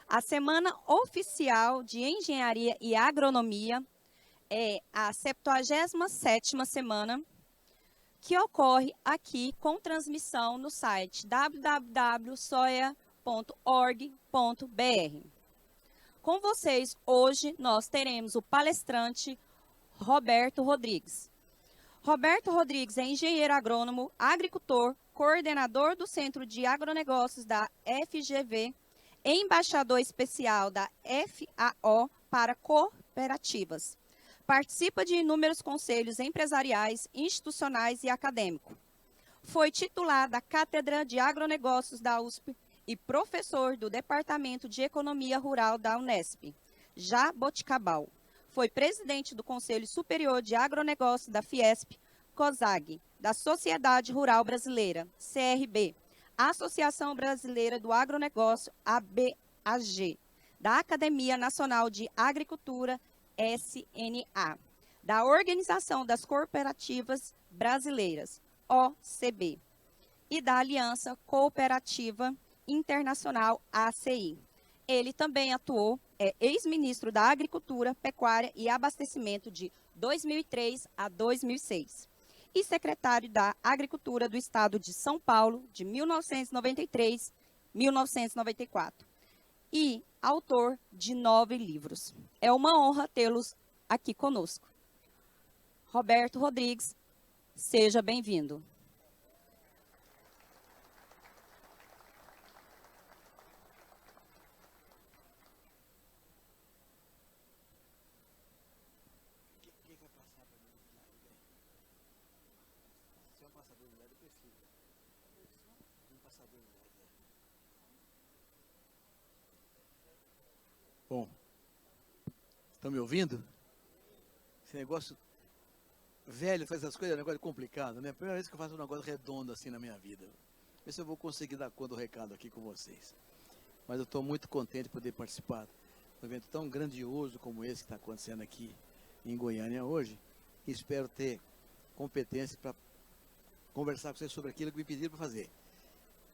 A Semana Oficial de Engenharia e Agronomia é a 77ª semana, que ocorre aqui com transmissão no site www.soia.org.br. Com vocês, hoje, nós teremos o palestrante Roberto Rodrigues. Roberto Rodrigues é engenheiro agrônomo, agricultor, coordenador do Centro de Agronegócios da FGV, embaixador especial da FAO para cooperativas. Participa de inúmeros conselhos empresariais, institucionais e acadêmicos. Foi titular da Cátedra de Agronegócios da USP e professor do Departamento de Economia Rural da Unesp, Jaboticabal. Foi presidente do Conselho Superior de Agronegócios da Fiesp, COSAG, da Sociedade Rural Brasileira, CRB, Associação Brasileira do Agronegócio, ABAG, da Academia Nacional de Agricultura, SNA, da Organização das Cooperativas Brasileiras, OCB, e da Aliança Cooperativa Internacional, ACI. Ele também atuou, é ex-ministro da Agricultura, Pecuária e Abastecimento de 2003 a 2006 e secretário da Agricultura do Estado de São Paulo de 1993 a 1994 e autor de 9 livros. É uma honra tê-los aqui conosco. Roberto Rodrigues, seja bem-vindo. Bom, estão me ouvindo? Esse negócio velho faz essas coisas, é um negócio complicado, né? Primeira vez que eu faço um negócio redondo assim na minha vida. Ver se eu vou conseguir dar conta do recado aqui com vocês. Mas eu estou muito contente de poder participar de um evento tão grandioso como esse que está acontecendo aqui em Goiânia hoje. E espero ter competência para conversar com vocês sobre aquilo que me pediram para fazer,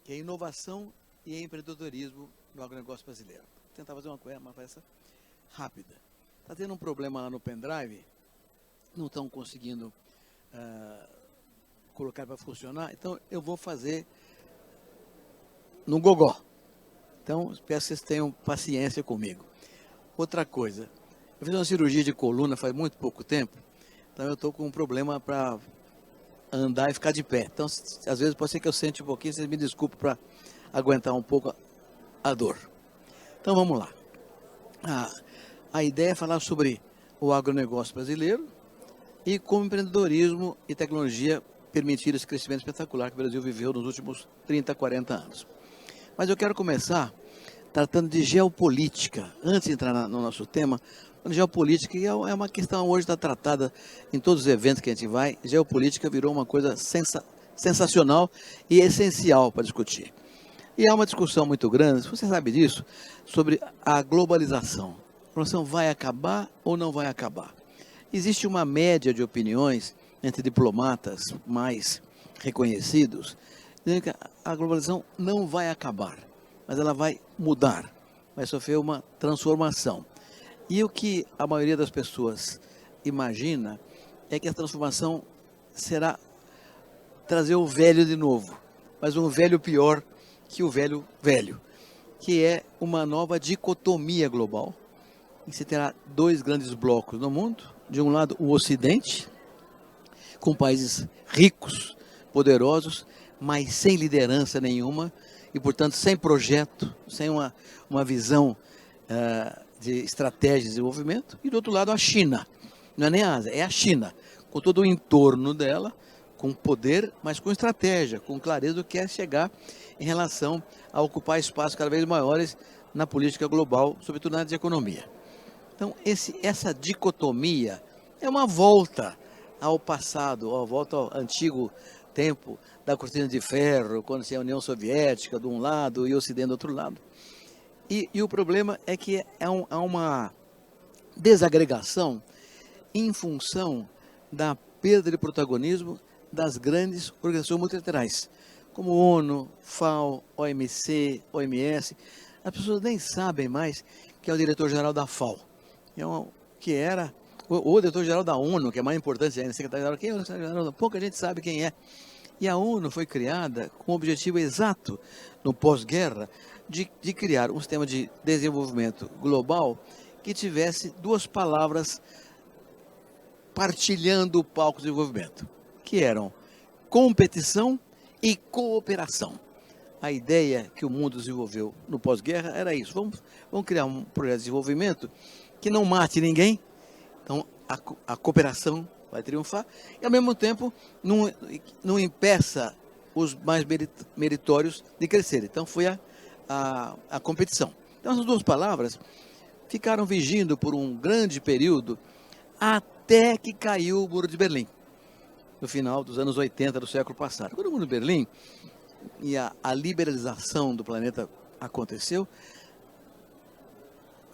que é inovação e empreendedorismo no agronegócio brasileiro. Vou tentar fazer uma conversa rápida. Está tendo um problema lá no pendrive, não estão conseguindo colocar para funcionar, então eu vou fazer no gogó. Então, peço que vocês tenham paciência comigo. Outra coisa, eu fiz uma cirurgia de coluna faz muito pouco tempo, então eu estou com um problema para andar e ficar de pé. Então, às vezes pode ser que eu sente um pouquinho, vocês me desculpem para aguentar um pouco a dor. Então, vamos lá. A ideia é falar sobre o agronegócio brasileiro e como empreendedorismo e tecnologia permitiram esse crescimento espetacular que o Brasil viveu nos últimos 30, 40 anos. Mas eu quero começar tratando de geopolítica. Antes de entrar no nosso tema, geopolítica é uma questão hoje está tratada em todos os eventos que a gente vai. Geopolítica virou uma coisa sensacional e essencial para discutir. E há uma discussão muito grande, você sabe disso, sobre a globalização. A globalização vai acabar ou não vai acabar? Existe uma média de opiniões entre diplomatas mais reconhecidos, dizendo que a globalização não vai acabar, mas ela vai mudar, vai sofrer uma transformação. E o que a maioria das pessoas imagina é que a transformação será trazer o velho de novo, mas um velho pior que o velho velho, que é uma nova dicotomia global, em que se terá 2 grandes blocos no mundo. De um lado, o Ocidente, com países ricos, poderosos, mas sem liderança nenhuma, e, portanto, sem projeto, sem uma visão de estratégia de desenvolvimento. E, do outro lado, a China. Não é nem a Ásia, é a China, com todo o entorno dela, com poder, mas com estratégia, com clareza do que quer chegar em relação a ocupar espaços cada vez maiores na política global, sobretudo na área de economia. Então, essa dicotomia é uma volta ao passado, uma volta ao antigo tempo da cortina de ferro, quando tinha a União Soviética de um lado e o Ocidente do outro lado. E o problema é que há uma desagregação em função da perda de protagonismo das grandes organizações multilaterais, como ONU, FAO, OMC, OMS. as pessoas nem sabem mais que é o diretor-geral da FAO, que era o diretor-geral da ONU, que é mais importante ainda, secretário-geral, quem é o secretário-geral? Pouca gente sabe quem é. E a ONU foi criada com o objetivo exato, no pós-guerra, de criar um sistema de desenvolvimento global que tivesse duas palavras partilhando o palco de desenvolvimento, que eram competição e cooperação. A ideia que o mundo desenvolveu no pós-guerra era isso. Vamos criar um projeto de desenvolvimento que não mate ninguém. Então, a cooperação vai triunfar e, ao mesmo tempo, não impeça os mais meritórios de crescer. Então, foi a competição. Então, essas duas palavras ficaram vigindo por um grande período até que caiu o Muro de Berlim, no final dos anos 80 do século passado. Quando o Muro de Berlim e a liberalização do planeta aconteceu,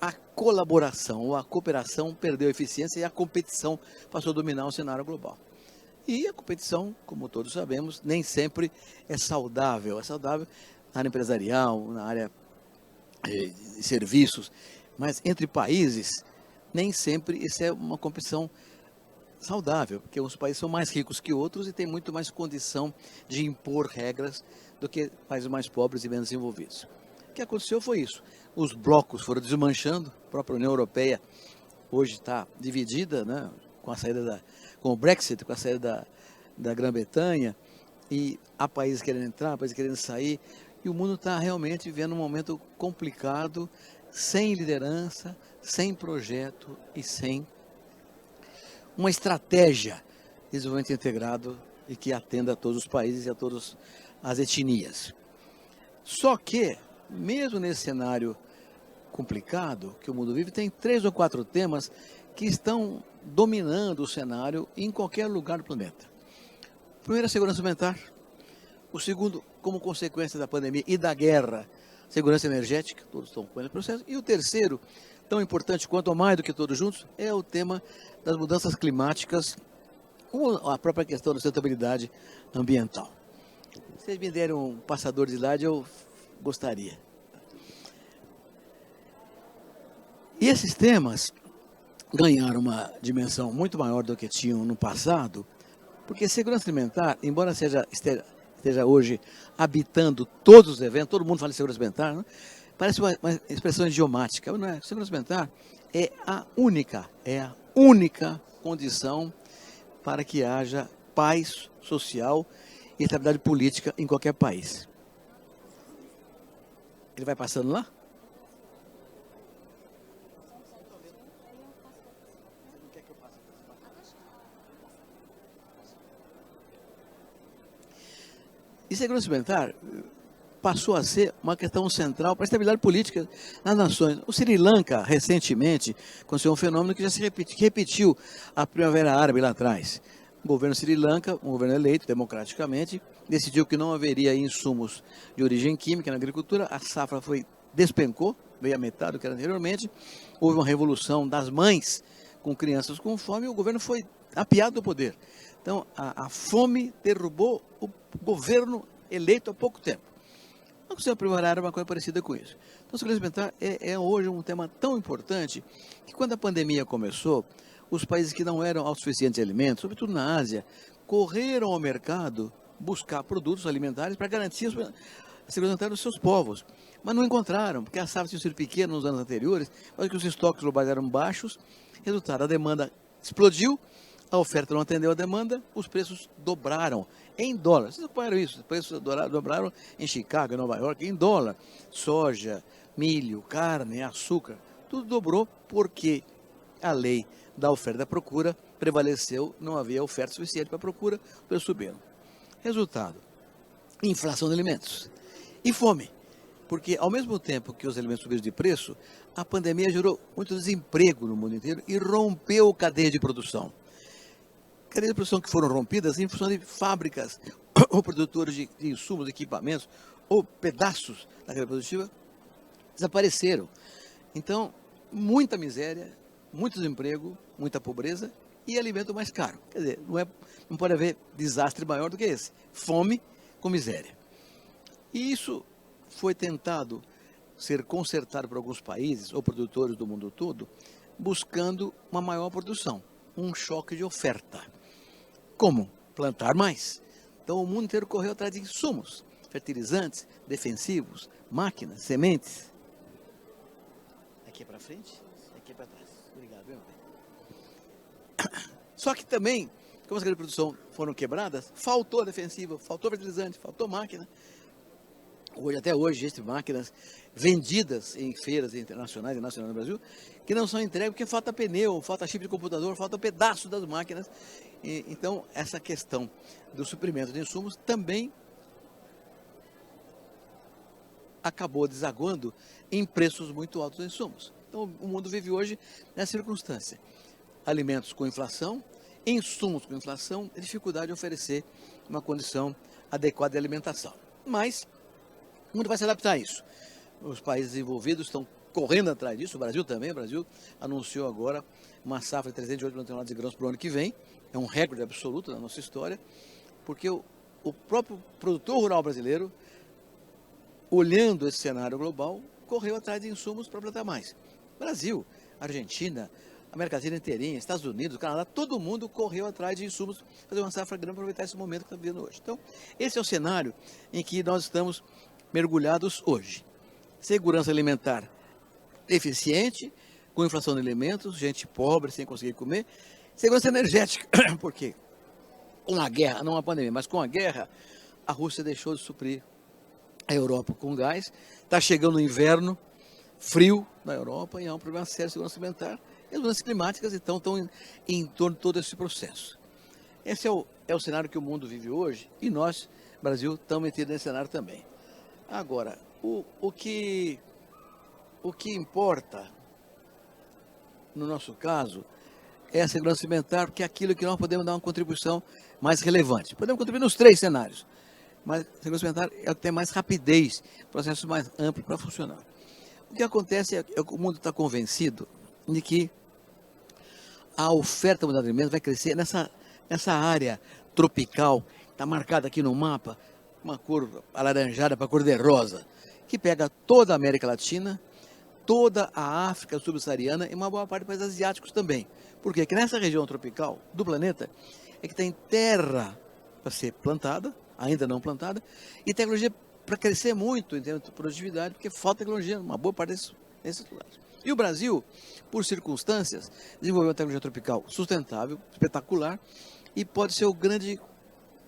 a colaboração ou a cooperação perdeu eficiência e a competição passou a dominar o cenário global. E a competição, como todos sabemos, nem sempre é saudável. É saudável na área empresarial, na área de serviços, mas entre países, nem sempre isso é uma competição saudável, porque uns países são mais ricos que outros e têm muito mais condição de impor regras do que países mais pobres e menos desenvolvidos. O que aconteceu foi isso. Os blocos foram desmanchando, a própria União Europeia hoje está dividida, né, com o Brexit, com a saída da Grã-Bretanha, e há países querendo entrar, países querendo sair, e o mundo está realmente vivendo um momento complicado, sem liderança, sem projeto e sem uma estratégia de desenvolvimento integrado e que atenda a todos os países e a todas as etnias. Só que, mesmo nesse cenário complicado que o mundo vive, tem 3 ou 4 temas que estão dominando o cenário em qualquer lugar do planeta. O primeiro é a segurança alimentar. O segundo, como consequência da pandemia e da guerra, segurança energética, todos estão com esse processo. E o terceiro, tão importante quanto ou mais do que todos juntos, é o tema das mudanças climáticas ou a própria questão da sustentabilidade ambiental. Se vocês me derem um passador de slide, eu gostaria. E esses temas ganharam uma dimensão muito maior do que tinham no passado, porque segurança alimentar, embora esteja hoje habitando todos os eventos, todo mundo fala de segurança alimentar, né? Parece uma expressão idiomática, não é? Segurança alimentar é a única condição para que haja paz social e estabilidade política em qualquer país. Ele vai passando lá? E segurança alimentar passou a ser uma questão central para a estabilidade política nas nações. O Sri Lanka, recentemente, aconteceu um fenômeno que já se repetiu a Primavera Árabe lá atrás. O governo Sri Lanka, um governo eleito democraticamente, decidiu que não haveria insumos de origem química na agricultura, a safra despencou, veio a metade do que era anteriormente, houve uma revolução das mães com crianças com fome e o governo foi apiado do poder. Então, a fome derrubou o governo eleito há pouco tempo. A Constituição Primária é uma coisa parecida com isso. Então, a segurança alimentar é hoje um tema tão importante que quando a pandemia começou, os países que não eram autossuficientes em alimentos, sobretudo na Ásia, correram ao mercado buscar produtos alimentares para garantir a segurança alimentar dos seus povos. Mas não encontraram, porque as safras tinham sido pequenas nos anos anteriores, mas que os estoques globais eram baixos. Resultado, a demanda explodiu, a oferta não atendeu a demanda, os preços dobraram em dólar. Vocês acompanharam isso? Os preços dobraram em Chicago, em Nova York, em dólar. Soja, milho, carne, açúcar, tudo dobrou porque a lei da oferta e da procura prevaleceu, não havia oferta suficiente para a procura, os preços subiram. Resultado, inflação de alimentos e fome. Porque ao mesmo tempo que os alimentos subiram de preço, a pandemia gerou muito desemprego no mundo inteiro e rompeu cadeia de produção. Cadeias de produção que foram rompidas em função de fábricas ou produtores de insumos, equipamentos ou pedaços da cadeia produtiva desapareceram. Então, muita miséria, muito desemprego, muita pobreza e alimento mais caro. Quer dizer, não pode haver desastre maior do que esse. Fome com miséria. E isso foi tentado ser consertado por alguns países ou produtores do mundo todo, buscando uma maior produção, um choque de oferta. Como? Plantar mais. Então o mundo inteiro correu atrás de insumos, fertilizantes, defensivos, máquinas, sementes. Aqui é para frente, aqui é para trás. Obrigado, meu bem. Só que também, como as cadeias de produção foram quebradas, faltou defensivo, faltou fertilizante, faltou máquina. Hoje, até hoje, existem máquinas vendidas em feiras internacionais e nacionais no Brasil, que não são entregues porque falta pneu, falta chip de computador, falta pedaço das máquinas. Então, essa questão do suprimento de insumos também acabou desaguando em preços muito altos dos insumos. Então, o mundo vive hoje nessa circunstância. Alimentos com inflação, insumos com inflação, dificuldade de oferecer uma condição adequada de alimentação. Mas o mundo vai se adaptar a isso. Os países desenvolvidos estão correndo atrás disso, o Brasil também. O Brasil anunciou agora uma safra de 308 milhões de toneladas de grãos para o ano que vem. É um recorde absoluto da nossa história, porque o próprio produtor rural brasileiro, olhando esse cenário global, correu atrás de insumos para plantar mais. Brasil, Argentina, América Latina inteirinha, Estados Unidos, Canadá, todo mundo correu atrás de insumos para fazer uma safra grande para aproveitar esse momento que está vivendo hoje. Então, esse é o cenário em que nós estamos mergulhados hoje. Segurança alimentar eficiente, com inflação de alimentos, gente pobre sem conseguir comer. Segurança energética, porque com a guerra, não a pandemia, mas com a guerra, a Rússia deixou de suprir a Europa com gás. Está chegando o inverno frio na Europa e há um problema sério de segurança alimentar. E as mudanças climáticas, então, estão em torno de todo esse processo. Esse é o cenário que o mundo vive hoje e nós, Brasil, estamos metidos nesse cenário também. Agora, o que importa, no nosso caso, é a segurança alimentar, porque é aquilo que nós podemos dar uma contribuição mais relevante. Podemos contribuir nos 3 cenários, mas a segurança alimentar é o que tem mais rapidez, processo mais amplo para funcionar. O que acontece é que o mundo está convencido de que a oferta mundial de alimentos vai crescer nessa área tropical, está marcada aqui no mapa, uma cor alaranjada para cor de rosa, que pega toda a América Latina, toda a África subsaariana e uma boa parte dos países asiáticos também. Por quê? Porque nessa região tropical do planeta é que tem terra para ser plantada, ainda não plantada, e tecnologia para crescer muito em termos de produtividade, porque falta tecnologia numa boa parte desses lugares. E o Brasil, por circunstâncias, desenvolveu uma tecnologia tropical sustentável, espetacular, e pode ser o grande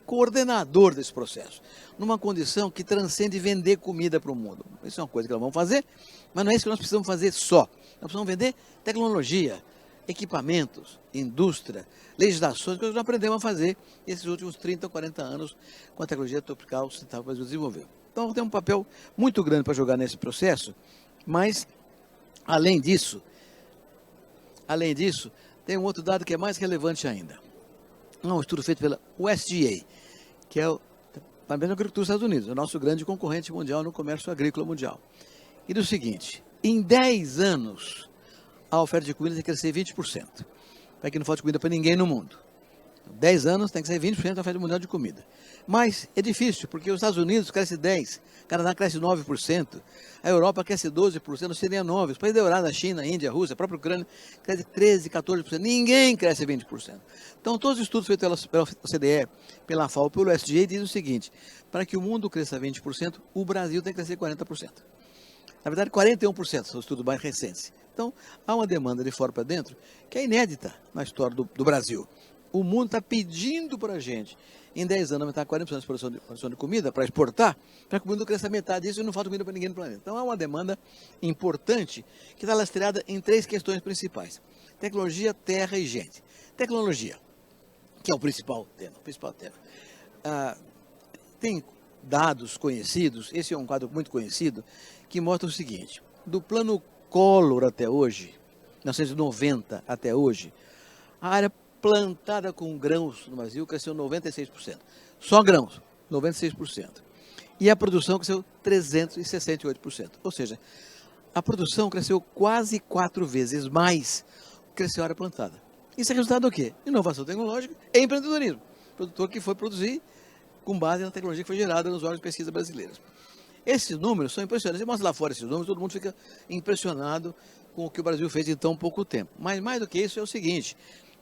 coordenador desse processo, numa condição que transcende vender comida para o mundo. Isso é uma coisa que nós vamos fazer, mas não é isso que nós precisamos fazer só. Nós precisamos vender tecnologia, equipamentos, indústria, legislações, que nós aprendemos a fazer esses últimos 30 ou 40 anos com a tecnologia tropical sustentável que o Brasil desenvolveu. Então, tem um papel muito grande para jogar nesse processo, mas, além disso, tem um outro dado que é mais relevante ainda. Um estudo feito pela USDA, que é o Departamento de Agricultura dos Estados Unidos, o nosso grande concorrente mundial no comércio agrícola mundial. E do seguinte, em 10 anos, a oferta de comida tem que crescer 20%, para que não falte comida para ninguém no mundo. 10 anos tem que ser 20% da oferta mundial de comida. Mas é difícil, porque os Estados Unidos cresce 10%, o Canadá cresce 9%, a Europa cresce 12%, a Oceania 9%, os países da Europa, a China, a Índia, a Rússia, a própria Ucrânia, cresce 13%, 14%, ninguém cresce 20%. Então, todos os estudos feitos pela OCDE, pela FAO, pelo USDA, dizem o seguinte, para que o mundo cresça 20%, o Brasil tem que crescer 40%. Na verdade, 41% são os estudos mais recentes. Então, há uma demanda de fora para dentro que é inédita na história do Brasil. O mundo está pedindo para a gente, em 10 anos, aumentar 40% de produção de comida para exportar, para que o mundo cresça metade disso e não falta comida para ninguém no planeta. Então, há uma demanda importante que está lastreada em 3 questões principais. Tecnologia, terra e gente. Tecnologia, que é o principal tema. Tem dados conhecidos, esse é um quadro muito conhecido, que mostra o seguinte, do plano Collor até hoje, 1990 até hoje, a área plantada com grãos no Brasil cresceu 96%. Só grãos, 96%. E a produção cresceu 368%. Ou seja, a produção cresceu quase 4 vezes mais do que cresceu a área plantada. Isso é resultado do quê? Inovação tecnológica e empreendedorismo. Produtor que foi produzir com base na tecnologia que foi gerada nos órgãos de pesquisa brasileiros. Esses números são impressionantes. Você mostra lá fora esses números, todo mundo fica impressionado com o que o Brasil fez em tão pouco tempo. Mas mais do que isso é o seguinte,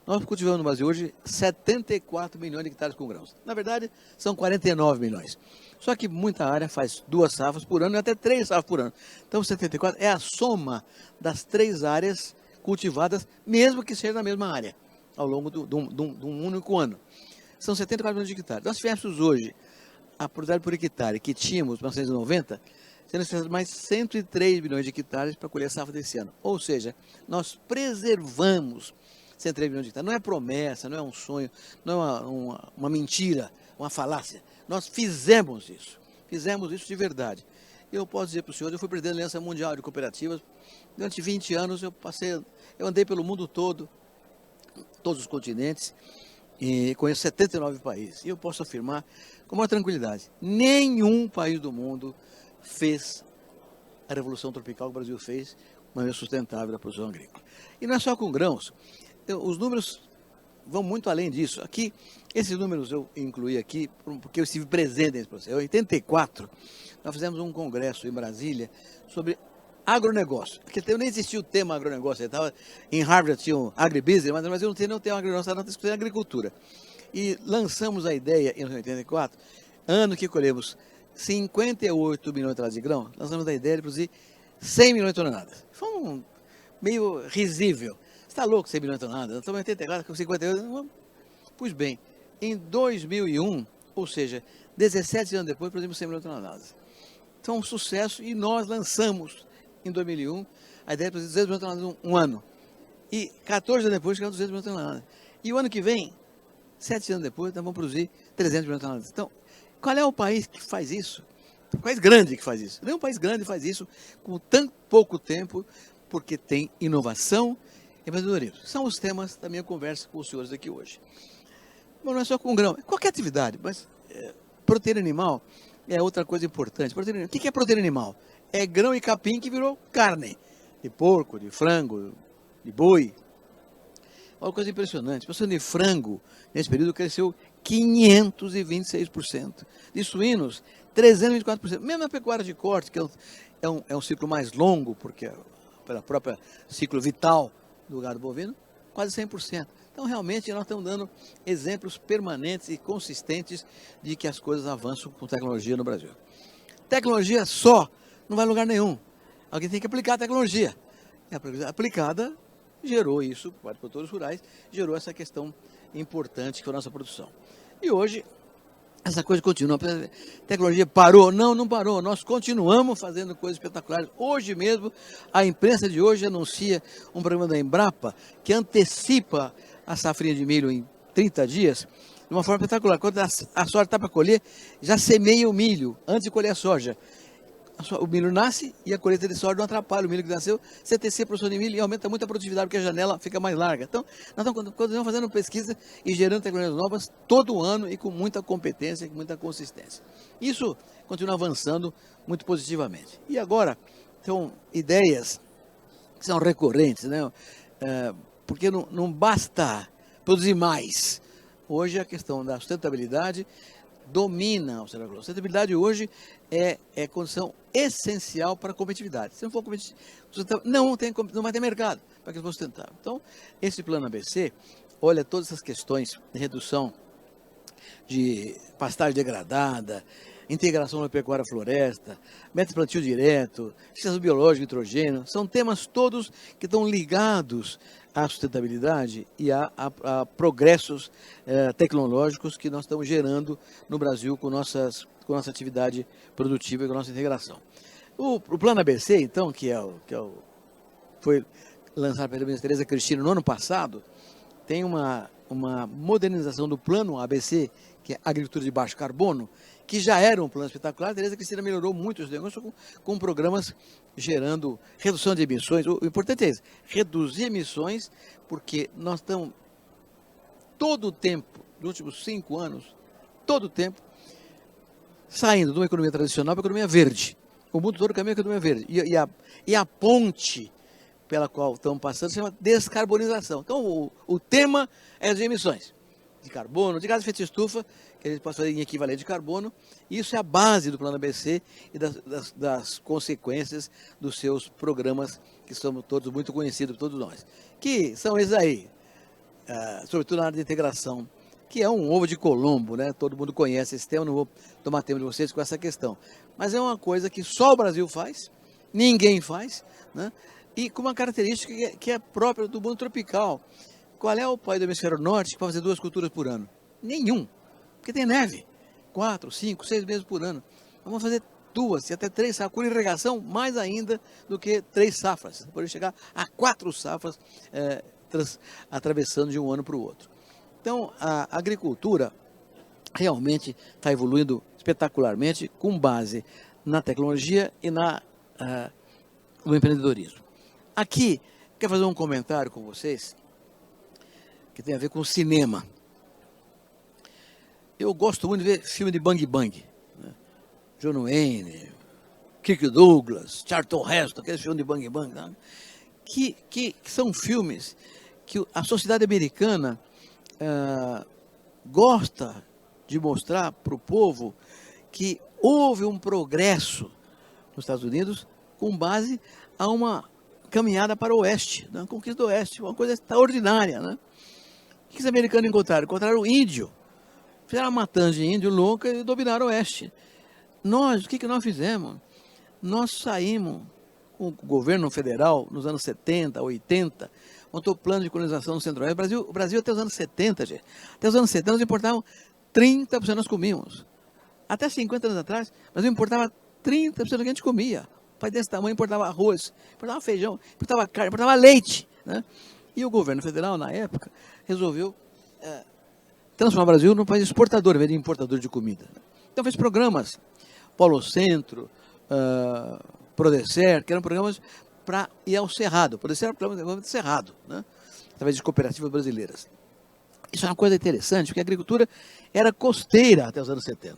nós cultivamos no Brasil hoje 74 milhões de hectares com grãos. Na verdade, são 49 milhões. Só que muita área faz 2 safras por ano e até 3 safras por ano. Então, 74 é a soma das 3 áreas cultivadas, mesmo que seja na mesma área, ao longo de um único ano. São 74 milhões de hectares. Nós tivemos hoje a produtividade por hectare que tínhamos em 1990, sendo necessário mais 103 milhões de hectares para colher a safra desse ano. Ou seja, nós preservamos 103 milhões de hectares. Não é promessa, não é um sonho, não é uma mentira, uma falácia. Nós fizemos isso de verdade. E eu posso dizer para o senhor, eu fui presidente da Aliança Mundial de Cooperativas, durante 20 anos eu andei pelo mundo todo, todos os continentes, e conheço 79 países. E eu posso afirmar com maior tranquilidade, nenhum país do mundo fez a revolução tropical que o Brasil fez, de maneira sustentável da produção agrícola. E não é só com grãos, os números vão muito além disso. Aqui, esses números eu incluí aqui porque eu estive presente nesse processo. Em 84, nós fizemos um congresso em Brasília sobre agronegócio. Porque nem existia o tema agronegócio. Estava em Harvard, tinha um agribusiness, mas no Brasil não tem o tema agronegócio, estava discutindo agricultura. E lançamos a ideia em 84, ano que colhemos 58 milhões de toneladas de grão, lançamos a ideia de produzir 100 milhões de toneladas. Foi meio risível. Você está louco, 100 milhões de toneladas? Nós estamos em 84, com 58. Pois bem, em 2001, ou seja, 17 anos depois, produzimos 100 milhões de toneladas. Então, um sucesso, e nós lançamos, em 2001, a ideia de produzir 200 milhões de toneladas um ano. E 14 anos depois, chegamos a 200 milhões de toneladas. E o ano que vem, 7 anos depois, nós vamos produzir 300 milhões de toneladas. Então, qual é o país que faz isso? O país grande que faz isso. Nenhum país grande faz isso com tão pouco tempo, porque tem inovação e empreendedorismo. São os temas da minha conversa com os senhores aqui hoje. Mas não é só com grão, é qualquer atividade, mas proteína animal é outra coisa importante. O que é proteína animal? É grão e capim que virou carne, de porco, de frango, de boi. Olha que coisa impressionante, a produção de frango nesse período cresceu 526%, de suínos 324%, mesmo na pecuária de corte, que é um ciclo mais longo, porque pela própria ciclo vital do gado bovino, quase 100%. Então, realmente, nós estamos dando exemplos permanentes e consistentes de que as coisas avançam com tecnologia no Brasil. Tecnologia só não vai a lugar nenhum. Alguém tem que aplicar a tecnologia. E a aplicada gerou isso, para os produtores rurais, gerou essa questão importante que foi a nossa produção. E hoje, essa coisa continua. A tecnologia parou? Não, não parou. Nós continuamos fazendo coisas espetaculares. Hoje mesmo, a imprensa de hoje anuncia um programa da Embrapa que antecipa a safrinha de milho em 30 dias, de uma forma espetacular. Quando a soja está para colher, já semeia o milho antes de colher a soja. O milho nasce e a colheita de soja não atrapalha o milho que nasceu. Você antecipa a produção de milho e aumenta muito a produtividade, porque a janela fica mais larga. Então, nós continuamos fazendo pesquisa e gerando tecnologias novas todo ano e com muita competência e com muita consistência. Isso continua avançando muito positivamente. E agora, são ideias que são recorrentes, né? Porque não basta produzir mais. Hoje a questão da sustentabilidade domina o cenário global. A sustentabilidade hoje é condição essencial para a competitividade. Se não for competitivo, não vai ter mercado para que eles possam sustentar. Então, esse plano ABC olha todas essas questões de redução de pastagem degradada, integração da pecuária-floresta, método de plantio direto, fixação biológica de nitrogênio, são temas todos que estão ligados à sustentabilidade e a progressos tecnológicos que nós estamos gerando no Brasil com nossa atividade produtiva e com a nossa integração. O plano ABC, então, foi lançado pela ministra Tereza Cristina no ano passado, tem uma modernização do plano ABC, que é agricultura de baixo carbono, que já era um plano espetacular. A Tereza Cristina melhorou muito os negócios com programas gerando redução de emissões. O importante é isso, reduzir emissões, porque nós estamos todo o tempo, nos últimos 5 anos, todo o tempo, saindo de uma economia tradicional para a economia verde. O mundo todo caminha para a economia verde. E a ponte pela qual estamos passando se chama descarbonização. Então, o tema é as emissões de carbono, de gás de efeito de estufa, que a gente possa fazer em equivalente de carbono. Isso é a base do Plano ABC e das consequências dos seus programas, que somos todos muito conhecidos por todos nós. Que são esses aí, sobretudo na área de integração, que é um ovo de Colombo, né? Todo mundo conhece esse tema, não vou tomar tempo de vocês com essa questão. Mas é uma coisa que só o Brasil faz, ninguém faz, né? E com uma característica que é própria do mundo tropical. Qual é o país do hemisfério norte que pode fazer 2 culturas por ano? Nenhum, porque tem neve, 4, 5, 6 meses por ano. Vamos fazer 2 e até 3 safras, com irrigação mais ainda do que 3 safras. Pode chegar a 4 safras atravessando de um ano para o outro. Então, a agricultura realmente está evoluindo espetacularmente com base na tecnologia e no empreendedorismo. Aqui, quero fazer um comentário com vocês que tem a ver com o cinema. Eu gosto muito de ver filme de Bang Bang, né? John Wayne, Kirk Douglas, Charlton Heston, aqueles filmes de Bang Bang, né? que são filmes que a sociedade americana gosta de mostrar para o povo que houve um progresso nos Estados Unidos com base a uma caminhada para o oeste, né? Conquista do oeste, uma coisa extraordinária, né? O que os americanos encontraram? Encontraram o índio, fizeram uma matança de índio louca e dominaram o oeste. Nós, o que nós fizemos? Nós saímos, com o governo federal, nos anos 70, 80, montou o plano de colonização no Centro-Oeste. O Brasil até os anos 70, gente. Até os anos 70 nós importávamos 30% nós comíamos. Até 50 anos atrás, nós importava 30% do que a gente comia. O país desse tamanho importava arroz, importava feijão, importava carne, importava leite, né? E o governo federal, na época, resolveu transformar o Brasil num país exportador, ao invés de importador de comida. Então fez programas, Polo Centro, Prodecer, que eram programas para ir ao Cerrado. Prodecer era um programa de Cerrado, né? Através de cooperativas brasileiras. Isso é uma coisa interessante, porque a agricultura era costeira até os anos 70.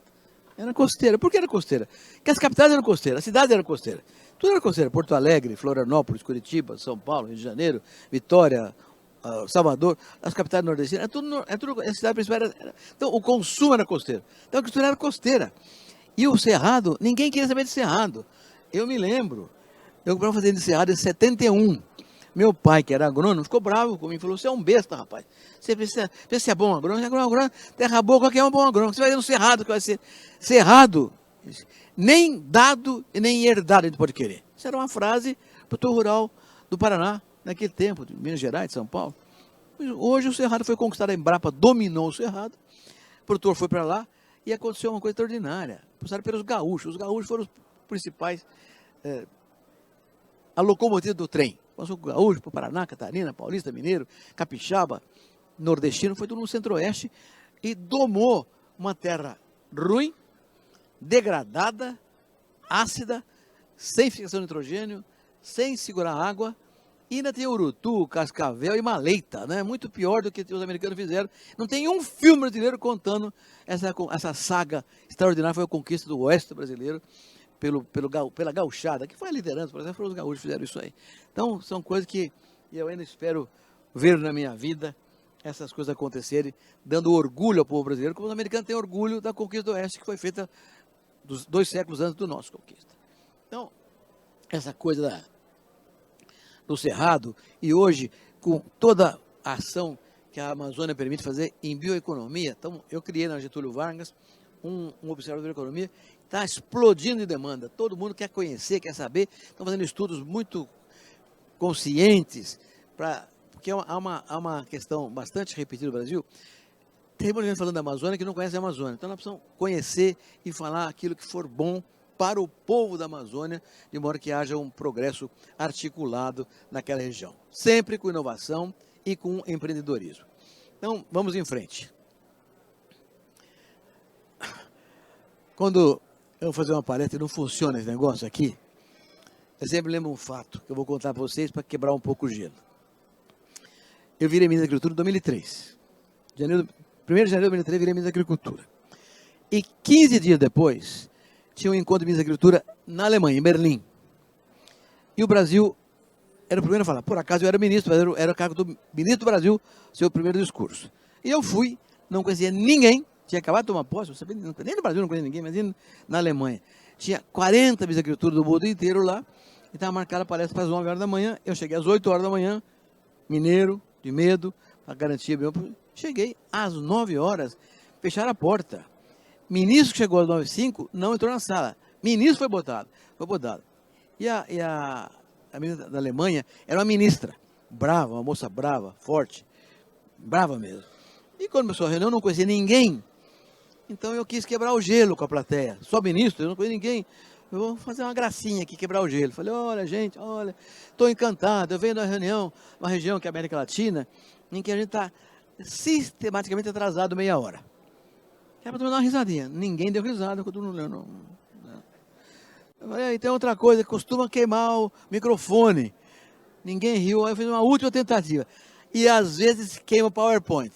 Era costeira. Por que era costeira? Porque as capitais eram costeiras, a cidade era costeira. Tudo era costeira. Porto Alegre, Florianópolis, Curitiba, São Paulo, Rio de Janeiro, Vitória, Salvador, as capitais nordestinas, a cidade principal então o consumo era costeiro. Então a agricultura era costeira. E o Cerrado, ninguém queria saber de Cerrado. Eu me lembro, eu comprava fazenda de Cerrado em 71. Meu pai, que era agrônomo, ficou bravo comigo, falou: você é um besta, rapaz. Você precisa ver se é bom agrônomo, terra boa, qualquer um é bom agrônomo. Você vai ver no Cerrado que vai ser. Cerrado, nem dado e nem herdado a gente pode querer. Isso era uma frase para o rural do Paraná, naquele tempo, de Minas Gerais, de São Paulo. Hoje o Cerrado foi conquistado, a Embrapa dominou o Cerrado, o produtor foi para lá e aconteceu uma coisa extraordinária. Passaram pelos gaúchos. Os gaúchos foram os principais, a locomotiva do trem. Passou o gaúcho para o Paraná, Catarina, Paulista, Mineiro, Capixaba, nordestino, foi tudo no Centro-Oeste e domou uma terra ruim, degradada, ácida, sem fixação de nitrogênio, sem segurar água, e ainda tem urutu, cascavel e maleita, né? Muito pior do que os americanos fizeram. Não tem um filme brasileiro contando essa saga extraordinária, foi a conquista do oeste brasileiro pela gauchada, que foi a liderança, por exemplo, foram os gaúchos que fizeram isso aí. Então, são coisas que eu ainda espero ver na minha vida, essas coisas acontecerem, dando orgulho ao povo brasileiro, como os americanos têm orgulho da conquista do oeste, que foi feita 2 séculos antes do nosso conquista. Então, essa coisa do Cerrado, e hoje, com toda a ação que a Amazônia permite fazer em bioeconomia, então, eu criei na Getúlio Vargas um observatório de economia, está explodindo de demanda, todo mundo quer conhecer, quer saber, estão fazendo estudos muito conscientes, porque há uma questão bastante repetida no Brasil. Tem muita gente falando da Amazônia que não conhece a Amazônia, então nós precisamos conhecer e falar aquilo que for bom para o povo da Amazônia, de modo que haja um progresso articulado naquela região, sempre com inovação e com empreendedorismo. Então, vamos em frente. Quando eu vou fazer uma palestra e não funciona esse negócio aqui, eu sempre lembro um fato que eu vou contar para vocês para quebrar um pouco o gelo. Eu virei ministro da Agricultura em 2003. 1º de janeiro de 2003, virei ministro da Agricultura. E 15 dias depois, tinha um encontro de ministro da Agricultura na Alemanha, em Berlim. E o Brasil era o primeiro a falar. Por acaso eu era ministro, mas era o cargo do ministro do Brasil, seu primeiro discurso. E eu fui, não conhecia ninguém, tinha acabado de tomar posse, não sabia, nem no Brasil, não conhecia ninguém, mas na Alemanha. Tinha 40 vice-agricultores do mundo inteiro lá, e estava marcada a palestra para as 9 horas da manhã. Eu cheguei às 8 horas da manhã, mineiro, de medo, para garantir. Cheguei às 9 horas, fecharam a porta. Ministro que chegou às 9h05 não entrou na sala. Ministro foi botado. E a ministra da Alemanha era uma ministra, brava, uma moça brava, forte, brava mesmo. E quando começou a reunião, eu não conhecia ninguém. Então eu quis quebrar o gelo com a plateia. Só ministro, eu não conhecia ninguém. Eu vou fazer uma gracinha aqui, quebrar o gelo. Falei, olha, gente, olha, estou encantado. Eu venho da reunião, uma região que é a América Latina, em que a gente está sistematicamente atrasado meia hora. Era para dar uma risadinha. Ninguém deu risada, todo mundo lendo. E tem outra coisa, costuma queimar o microfone. Ninguém riu, aí eu fiz uma última tentativa. E às vezes queima o PowerPoint.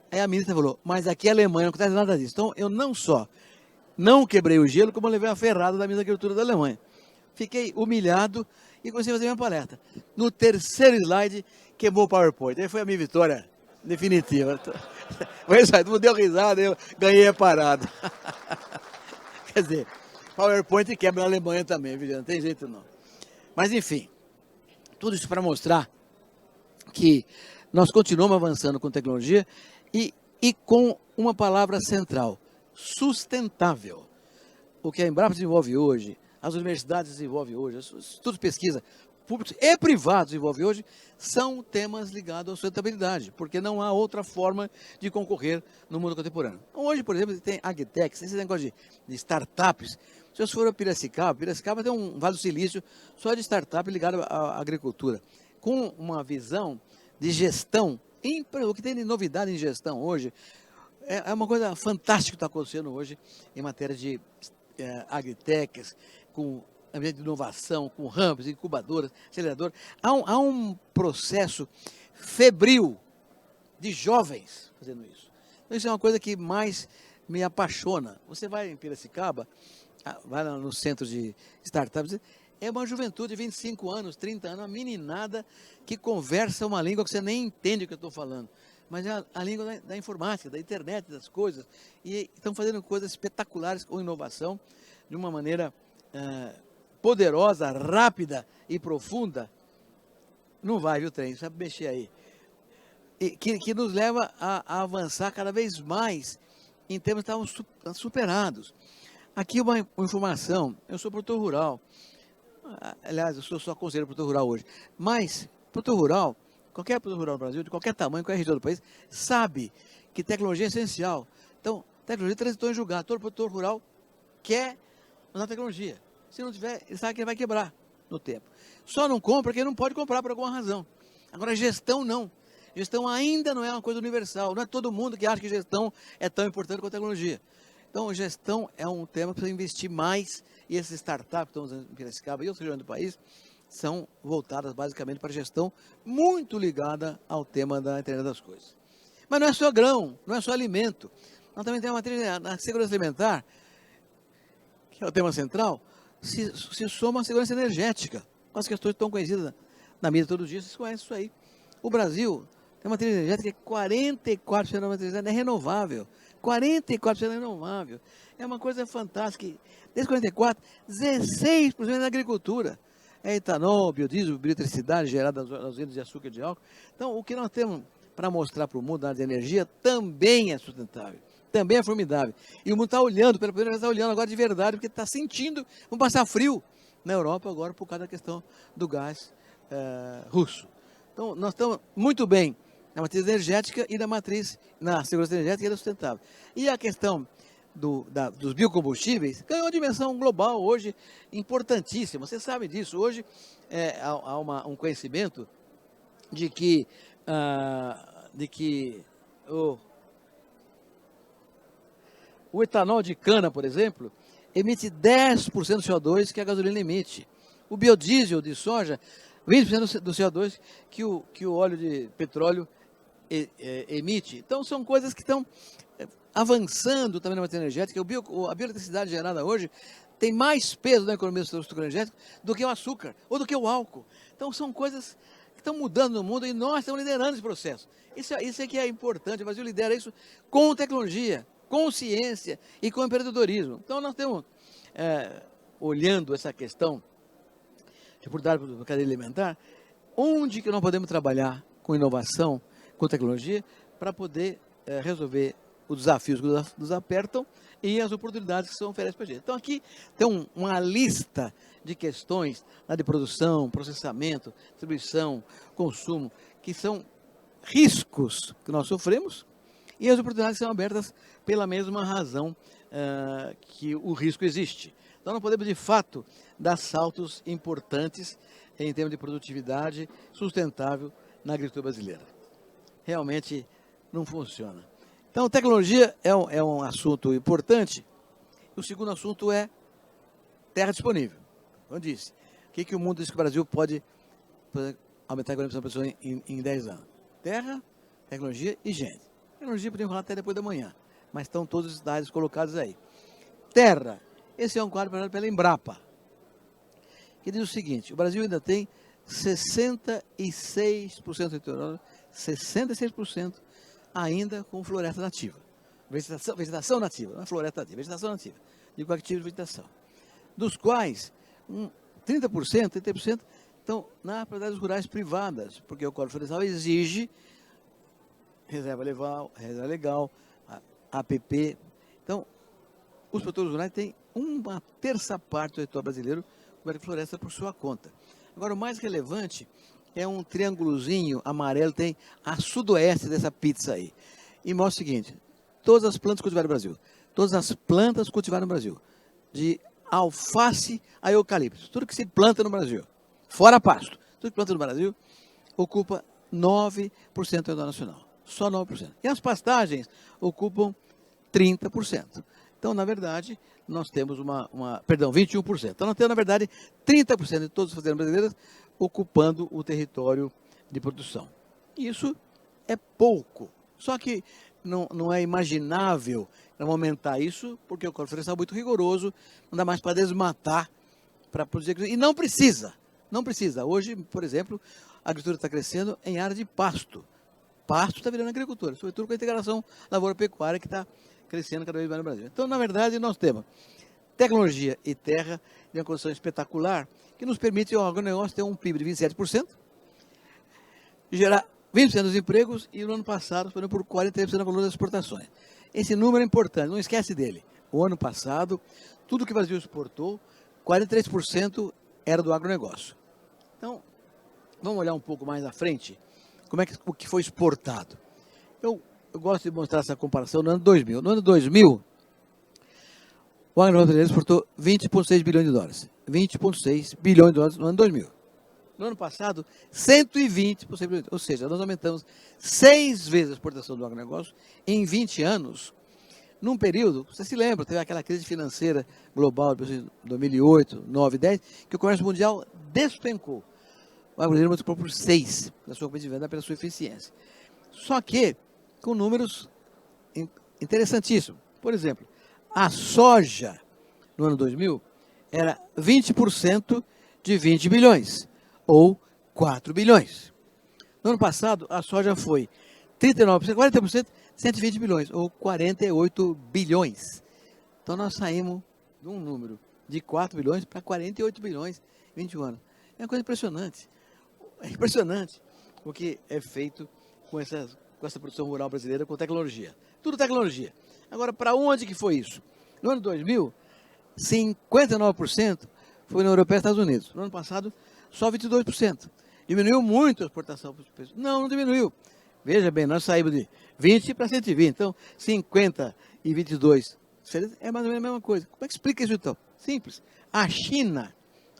Aí a ministra falou, mas aqui é Alemanha, não acontece nada disso. Então eu não só não quebrei o gelo, como eu levei a ferrada da ministra da Agricultura da Alemanha. Fiquei humilhado e comecei a fazer minha palestra. No terceiro slide, queimou o PowerPoint. Aí foi a minha vitória definitiva. Mas todo mundo deu risada, eu ganhei a parada. Quer dizer, PowerPoint quebra na Alemanha também, viu? Não tem jeito não. Mas enfim, tudo isso para mostrar que nós continuamos avançando com tecnologia e com uma palavra central, sustentável. O que a Embrapa desenvolve hoje, as universidades desenvolvem hoje, os institutos de pesquisa públicos e privados desenvolvem hoje, são temas ligados à sustentabilidade, porque não há outra forma de concorrer no mundo contemporâneo. Hoje, por exemplo, tem agtechs, esse negócio de startups. Se você for a Piracicaba tem um Vale do Silício só de startup ligado à agricultura, com uma visão de gestão. O que tem de novidade em gestão hoje é uma coisa fantástica que está acontecendo hoje em matéria de agtechs, com ambiente de inovação, com hubs, incubadoras, aceleradoras. Há um processo febril de jovens fazendo isso. Então, isso é uma coisa que mais me apaixona. Você vai em Piracicaba, vai lá no centro de startups, é uma juventude de 25 anos, 30 anos, uma meninada que conversa uma língua que você nem entende o que eu estou falando. Mas é a língua da informática, da internet, das coisas. E estão fazendo coisas espetaculares com inovação, de uma maneira poderosa, rápida e profunda. Não vai, viu, trem? Sabe mexer aí. Que nos leva a avançar cada vez mais em termos que estavam superados. Aqui uma informação, eu sou produtor rural. Aliás, eu sou só conselheiro produtor rural hoje. Mas, produtor rural, qualquer produtor rural no Brasil, de qualquer tamanho, qualquer região do país, sabe que tecnologia é essencial. Então, tecnologia transitou em julgar. Todo produtor rural quer usar tecnologia. Se não tiver, ele sabe que ele vai quebrar no tempo. Só não compra porque ele não pode comprar por alguma razão. Agora, gestão não. Gestão ainda não é uma coisa universal. Não é todo mundo que acha que gestão é tão importante quanto a tecnologia. Então, gestão é um tema que precisa investir mais. E essas startups que estão usando em Piracicaba e outras regiões do país são voltadas basicamente para gestão muito ligada ao tema da internet das coisas. Mas não é só grão, não é só alimento. Nós também temos uma matéria na segurança alimentar, que é o tema central, se soma a segurança energética. As questões estão conhecidas na mídia todos os dias, vocês conhecem isso aí. O Brasil tem uma matriz energética que 44% da matriz energética é renovável. 44% é renovável. É uma coisa fantástica. Desde 44, 16% é na agricultura. É etanol, biodiesel, bioeletricidade gerada nas usinas de açúcar e de álcool. Então, o que nós temos para mostrar para o mundo na área de energia também é sustentável. Também é formidável. E o mundo está olhando, pela primeira vez está olhando agora de verdade, porque está sentindo, vamos passar frio na Europa agora por causa da questão do gás russo. Então, nós estamos muito bem na matriz energética e na segurança energética e da sustentável. E a questão dos biocombustíveis ganhou uma dimensão global hoje importantíssima. Você sabe disso. Hoje há um conhecimento de que o etanol de cana, por exemplo, emite 10% do CO2 que a gasolina emite. O biodiesel de soja, 20% do CO2 que o óleo de petróleo emite. Então, são coisas que estão avançando também na matéria energética. A bioeletricidade gerada hoje tem mais peso na economia do estrutura energética do que o açúcar ou do que o álcool. Então, são coisas que estão mudando no mundo e nós estamos liderando esse processo. Isso é que é importante. O Brasil lidera isso com tecnologia, consciência e com empreendedorismo. Então, nós temos, olhando essa questão de oportunidade para a cadeia alimentar, onde que nós podemos trabalhar com inovação, com tecnologia, para poder resolver os desafios que nos apertam e as oportunidades que são oferecem para a gente. Então, aqui tem uma lista de questões de produção, processamento, distribuição, consumo, que são riscos que nós sofremos e as oportunidades são abertas pela mesma razão que o risco existe. Então, não podemos, de fato, dar saltos importantes em termos de produtividade sustentável na agricultura brasileira. Realmente não funciona. Então, tecnologia é um assunto importante. O segundo assunto é terra disponível. Como eu disse, o que o mundo diz que o Brasil pode aumentar a economia da pessoa em 10 anos? Terra, tecnologia e gente. Tecnologia podemos falar até depois da manhã, mas estão todos os dados colocados aí. Terra, esse é um quadro preparado pela Embrapa, que diz o seguinte: o Brasil ainda tem 66% do território, 66% ainda com floresta nativa. Vegetação nativa, não é floresta nativa, vegetação nativa, de coativos de vegetação. Dos quais 30% estão nas propriedades rurais privadas, porque o Código Florestal exige reserva legal, APP. Então, os produtores rurais têm uma terça parte do território brasileiro coberto de floresta por sua conta. Agora, o mais relevante é um triângulozinho amarelo, tem a sudoeste dessa pizza aí. E mostra o seguinte: todas as plantas cultivadas no Brasil, todas as plantas cultivadas no Brasil, de alface a eucalipto, tudo que se planta no Brasil, fora pasto, tudo que planta no Brasil, ocupa 9% do território nacional. Só 9%. E as pastagens ocupam 30%. Então, na verdade, nós temos 21%. Então, nós temos, na verdade, 30% de todas as fazendas brasileiras ocupando o território de produção. Isso é pouco. Só que não é imaginável não aumentar isso, porque o Código Florestal é muito rigoroso, não dá mais para desmatar, para produzir. E não precisa. Não precisa. Hoje, por exemplo, a agricultura está crescendo em área de pasto. Pasto está virando agricultura, sobretudo com a integração lavoura-pecuária que está crescendo cada vez mais no Brasil. Então, na verdade, nós temos tecnologia e terra de uma condição espetacular que nos permite o agronegócio ter um PIB de 27%, gerar 20% dos empregos e no ano passado foi por 43% do valor das exportações. Esse número é importante, não esquece dele. O ano passado, tudo que o Brasil exportou, 43% era do agronegócio. Então, vamos olhar um pouco mais à frente, o que foi exportado. Eu gosto de mostrar essa comparação no ano 2000. No ano 2000, o agronegócio brasileiro exportou 20,6 bilhões de dólares. 20,6 bilhões de dólares no ano 2000. No ano passado, 120,6 bilhões. Ou seja, nós aumentamos 6 vezes a exportação do agronegócio em 20 anos, num período, você se lembra, teve aquela crise financeira global de 2008, 2009, 2010, que o comércio mundial despencou. O brasileiro multiplicou por 6 na sua competitividade pela sua eficiência. Só que com números interessantíssimos. Por exemplo, a soja no ano 2000 era 20% de 20 bilhões, ou 4 bilhões. No ano passado, a soja foi 39%, 40%, 120 bilhões, ou 48 bilhões. Então, nós saímos de um número de 4 bilhões para 48 bilhões em 21 anos. É uma coisa impressionante. É impressionante o que é feito com essa produção rural brasileira, com tecnologia. Tudo tecnologia. Agora, para onde que foi isso? No ano 2000, 59% foi na União Europeia e Estados Unidos. No ano passado, só 22%. Diminuiu muito a exportação para os países. Não diminuiu. Veja bem, nós saímos de 20 para 120. Então, 50 e 22 é mais ou menos a mesma coisa. Como é que explica isso então? Simples. A China,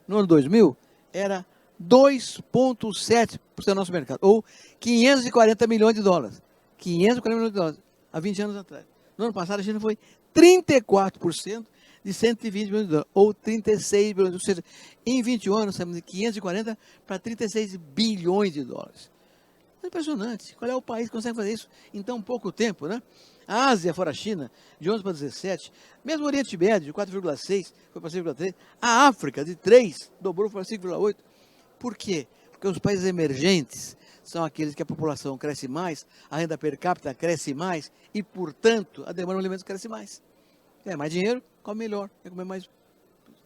no ano 2000, era 2,7% do nosso mercado, ou 540 milhões de dólares. 540 milhões de dólares, há 20 anos atrás. No ano passado, a China foi 34% de 120 milhões de dólares, ou 36 bilhões. Ou seja, em 21 anos, saímos de 540 para 36 bilhões de dólares. É impressionante. Qual é o país que consegue fazer isso em tão pouco tempo, né? A Ásia, fora a China, de 11 para 17. Mesmo o Oriente Médio, de 4,6 foi para 5,3. A África, de 3, dobrou para 5,8. Por quê? Porque os países emergentes são aqueles que a população cresce mais, a renda per capita cresce mais e, portanto, a demanda de alimentos cresce mais. É mais dinheiro, come melhor, quer comer mais.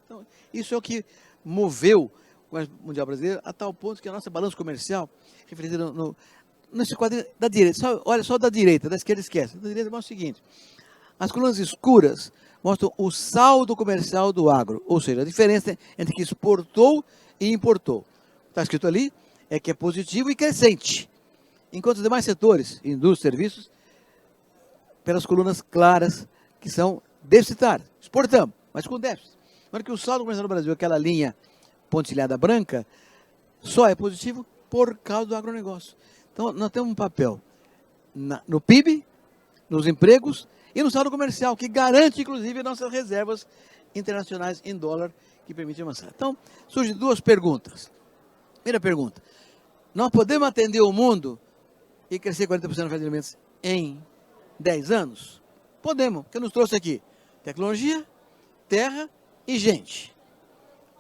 Então, isso é o que moveu o comércio mundial brasileiro a tal ponto que a nossa balança comercial, refletida nesse quadro da direita, olha só da direita, da esquerda esquece. Da direita mostra o seguinte: as colunas escuras mostram o saldo comercial do agro, ou seja, a diferença entre que exportou e importou. Está escrito ali, é que é positivo e crescente. Enquanto os demais setores, indústria, serviços, pelas colunas claras, que são deficitárias. Exportamos, mas com déficit. Mas que o saldo comercial no Brasil, aquela linha pontilhada branca, só é positivo por causa do agronegócio. Então, nós temos um papel no PIB, nos empregos e no saldo comercial, que garante, inclusive, nossas reservas internacionais em dólar, que permite avançar. Então, surgem duas perguntas. Primeira pergunta: nós podemos atender o mundo e crescer 40% na oferta de alimentos em 10 anos? Podemos, porque nos trouxe aqui tecnologia, terra e gente.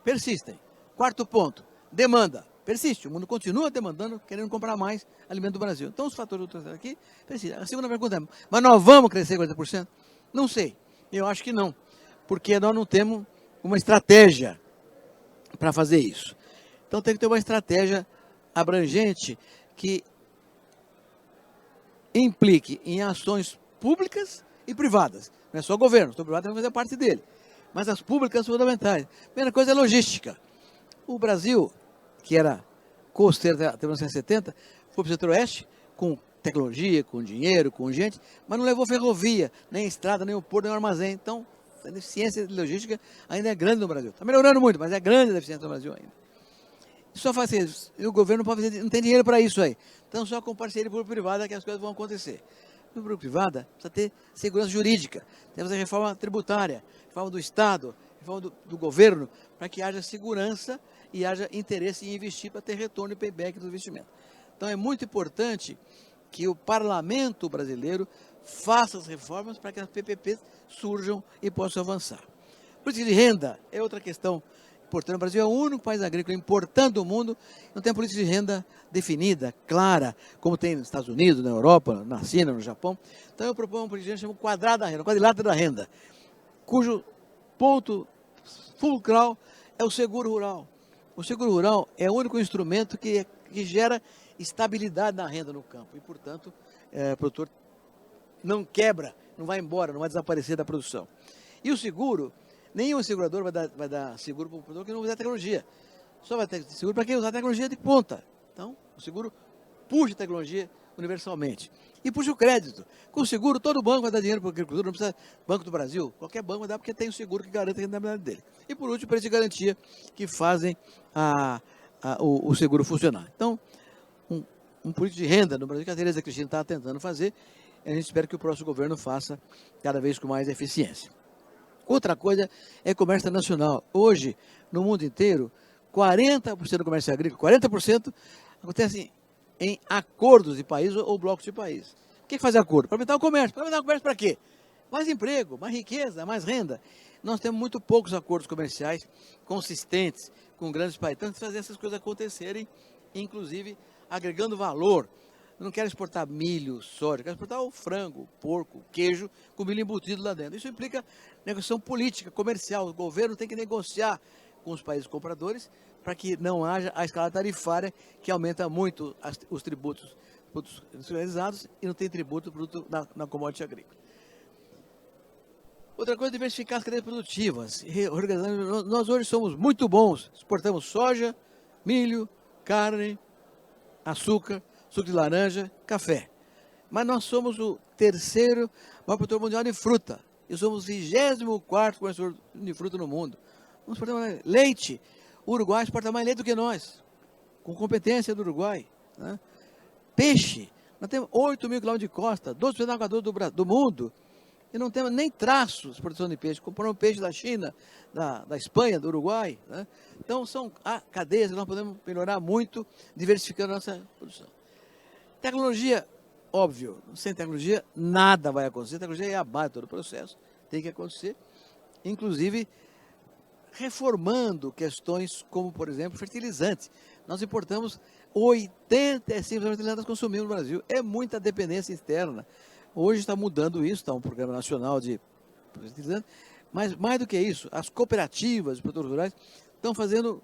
Persistem. Quarto ponto: demanda. Persiste, o mundo continua demandando, querendo comprar mais alimento do Brasil. Então, os fatores do aqui persistem. A segunda pergunta é: mas nós vamos crescer 40%? Não sei. Eu acho que não, porque nós não temos uma estratégia para fazer isso. Então, tem que ter uma estratégia abrangente que implique em ações públicas e privadas. Não é só o governo, o privado tem que fazer parte dele. Mas as públicas são fundamentais. A primeira coisa é logística. O Brasil, que era costeiro até 1970, foi para o centro-oeste com tecnologia, com dinheiro, com gente, mas não levou ferrovia, nem estrada, nem o porto, nem o armazém. Então, a deficiência de logística ainda é grande no Brasil. Está melhorando muito, mas é grande a deficiência no Brasil ainda. Só faz isso. E o governo não pode fazer, não tem dinheiro para isso aí. Então, só com parceria público-privada que as coisas vão acontecer. No público-privada, precisa ter segurança jurídica, tem que fazer reforma tributária, reforma do Estado, reforma do governo, para que haja segurança e haja interesse em investir para ter retorno e payback do investimento. Então, é muito importante que o parlamento brasileiro faça as reformas para que as PPPs surjam e possam avançar. Política de renda é outra questão importante. O Brasil é o único país agrícola importante do mundo que não tem política de renda definida, clara, como tem nos Estados Unidos, na Europa, na China, no Japão. Então, eu proponho uma política de renda chamada quadrado da renda, quadrilátero da renda, cujo ponto fulcral é o seguro rural. O seguro rural é o único instrumento que gera estabilidade na renda no campo e, portanto, o produtor não quebra, não vai embora, não vai desaparecer da produção. E o seguro, nenhum segurador vai dar seguro para o produtor que não usar tecnologia. Só vai ter seguro para quem usar tecnologia de ponta. Então, o seguro puxa a tecnologia universalmente. E puxa o crédito. Com o seguro, todo banco vai dar dinheiro para o agricultor, não precisa Banco do Brasil. Qualquer banco vai dar porque tem o seguro que garante a rentabilidade dele. E, por último, preço de garantia que fazem o seguro funcionar. Então, um político de renda no Brasil que a Tereza Cristina está tentando fazer, a gente espera que o próximo governo faça cada vez com mais eficiência. Outra coisa é comércio internacional. Hoje, no mundo inteiro, 40% do comércio agrícola, 40% acontece em acordos de países ou blocos de países. O que faz acordo? Para aumentar o comércio. Para aumentar o comércio para quê? Mais emprego, mais riqueza, mais renda. Nós temos muito poucos acordos comerciais consistentes com grandes países. Então, fazer essas coisas acontecerem, inclusive agregando valor. Eu não quero exportar milho, soja, eu quero exportar o frango, o porco, o queijo, com milho embutido lá dentro. Isso implica negociação política, comercial. O governo tem que negociar com os países compradores para que não haja a escala tarifária que aumenta muito os tributos industrializados e não tem tributo na commodity agrícola. Outra coisa é diversificar as cadeias produtivas. Nós hoje somos muito bons, exportamos soja, milho, carne, açúcar, suco de laranja, café. Mas nós somos o terceiro maior produtor mundial de fruta. E somos o 24º produtor de fruta no mundo. Nós exportamos mais leite. O Uruguai exporta mais leite do que nós, com competência do Uruguai. Né? Peixe. Nós temos 8 mil quilômetros de costa, 12% da água doce do mundo. E não temos nem traços de produção de peixe. Compramos peixe da China, da Espanha, do Uruguai. Né? Então, são cadeias que nós podemos melhorar muito, diversificando a nossa produção. Tecnologia, óbvio, sem tecnologia nada vai acontecer. A tecnologia é a base de todo o processo, tem que acontecer. Inclusive, reformando questões como, por exemplo, fertilizante. Nós importamos 85% dos fertilizantes que consumimos no Brasil. É muita dependência externa. Hoje está mudando isso, está um programa nacional de fertilizante, mas mais do que isso, as cooperativas de produtores rurais estão fazendo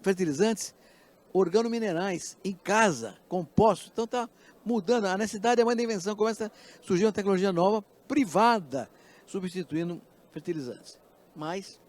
fertilizantes organominerais em casa, compostos. Então está mudando. A necessidade é uma invenção, começa a surgir uma tecnologia nova, privada, substituindo fertilizantes. Mas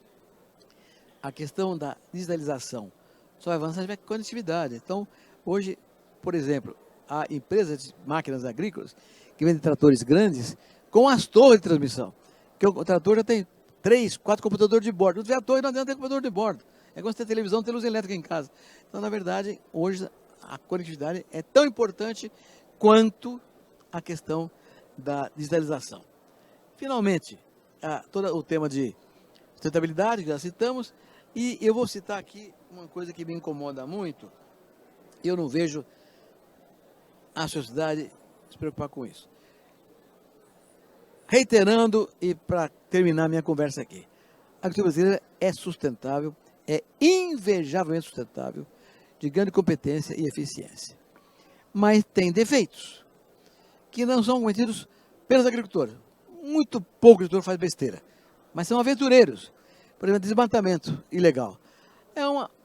a questão da digitalização só vai avançar se tiver conectividade. Então, hoje, por exemplo, há empresas de máquinas agrícolas que vendem tratores grandes com as torres de transmissão. Que o trator já tem 3, 4 computadores de bordo. Não tiver a torre, não adianta ter computador de bordo. É como se ter televisão, ter luz elétrica em casa. Então, na verdade, hoje a conectividade é tão importante quanto a questão da digitalização. Finalmente, todo o tema de sustentabilidade, que já citamos, e eu vou citar aqui uma coisa que me incomoda muito. Eu não vejo a sociedade se preocupar com isso. Reiterando, e para terminar minha conversa aqui, a agricultura brasileira é sustentável, é invejavelmente sustentável, de grande competência e eficiência. Mas tem defeitos, que não são cometidos pelos agricultores. Muito pouco agricultor faz besteira, mas são aventureiros. Por exemplo, desmatamento ilegal.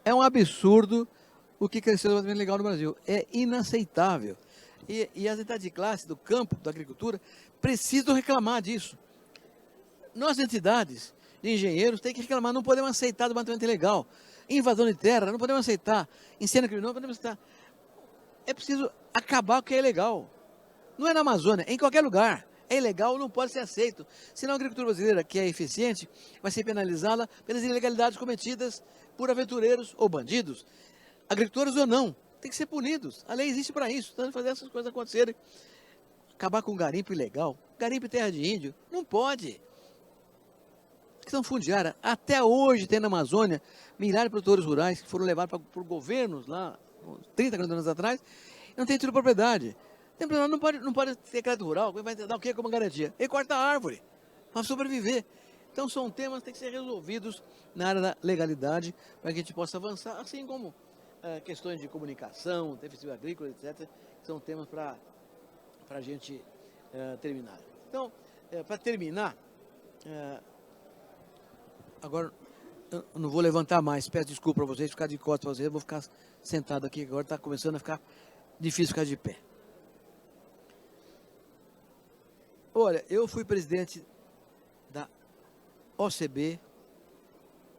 É um absurdo o que cresceu o desmatamento ilegal no Brasil. É inaceitável. E as entidades de classe do campo, da agricultura, precisam reclamar disso. Nossas entidades de engenheiros têm que reclamar, não podemos aceitar desmatamento ilegal. Invasão de terra, não podemos aceitar. Incêndio criminoso, não podemos aceitar. É preciso acabar com o que é ilegal. Não é na Amazônia, é em qualquer lugar. É ilegal, não pode ser aceito. Senão a agricultura brasileira, que é eficiente, vai ser penalizada pelas ilegalidades cometidas por aventureiros ou bandidos, agricultores ou não. Tem que ser punidos. A lei existe para isso, então fazer essas coisas acontecerem. Acabar com garimpo ilegal, garimpo em terra de índio, não pode. Questão fundiária, até hoje tem na Amazônia milhares de produtores rurais que foram levados por governos lá, 30, 40 anos atrás, e não tem título de propriedade. Não pode ter crédito rural, vai dar o que como garantia? Ele corta a árvore para sobreviver. Então são temas que têm que ser resolvidos na área da legalidade para que a gente possa avançar, assim como questões de comunicação, defensiva agrícola, etc. São temas para a gente terminar. Então, para terminar, agora eu não vou levantar mais, peço desculpa para vocês, ficar de costas para vocês, eu vou ficar sentado aqui, agora está começando a ficar difícil ficar de pé. Olha, eu fui presidente da OCB,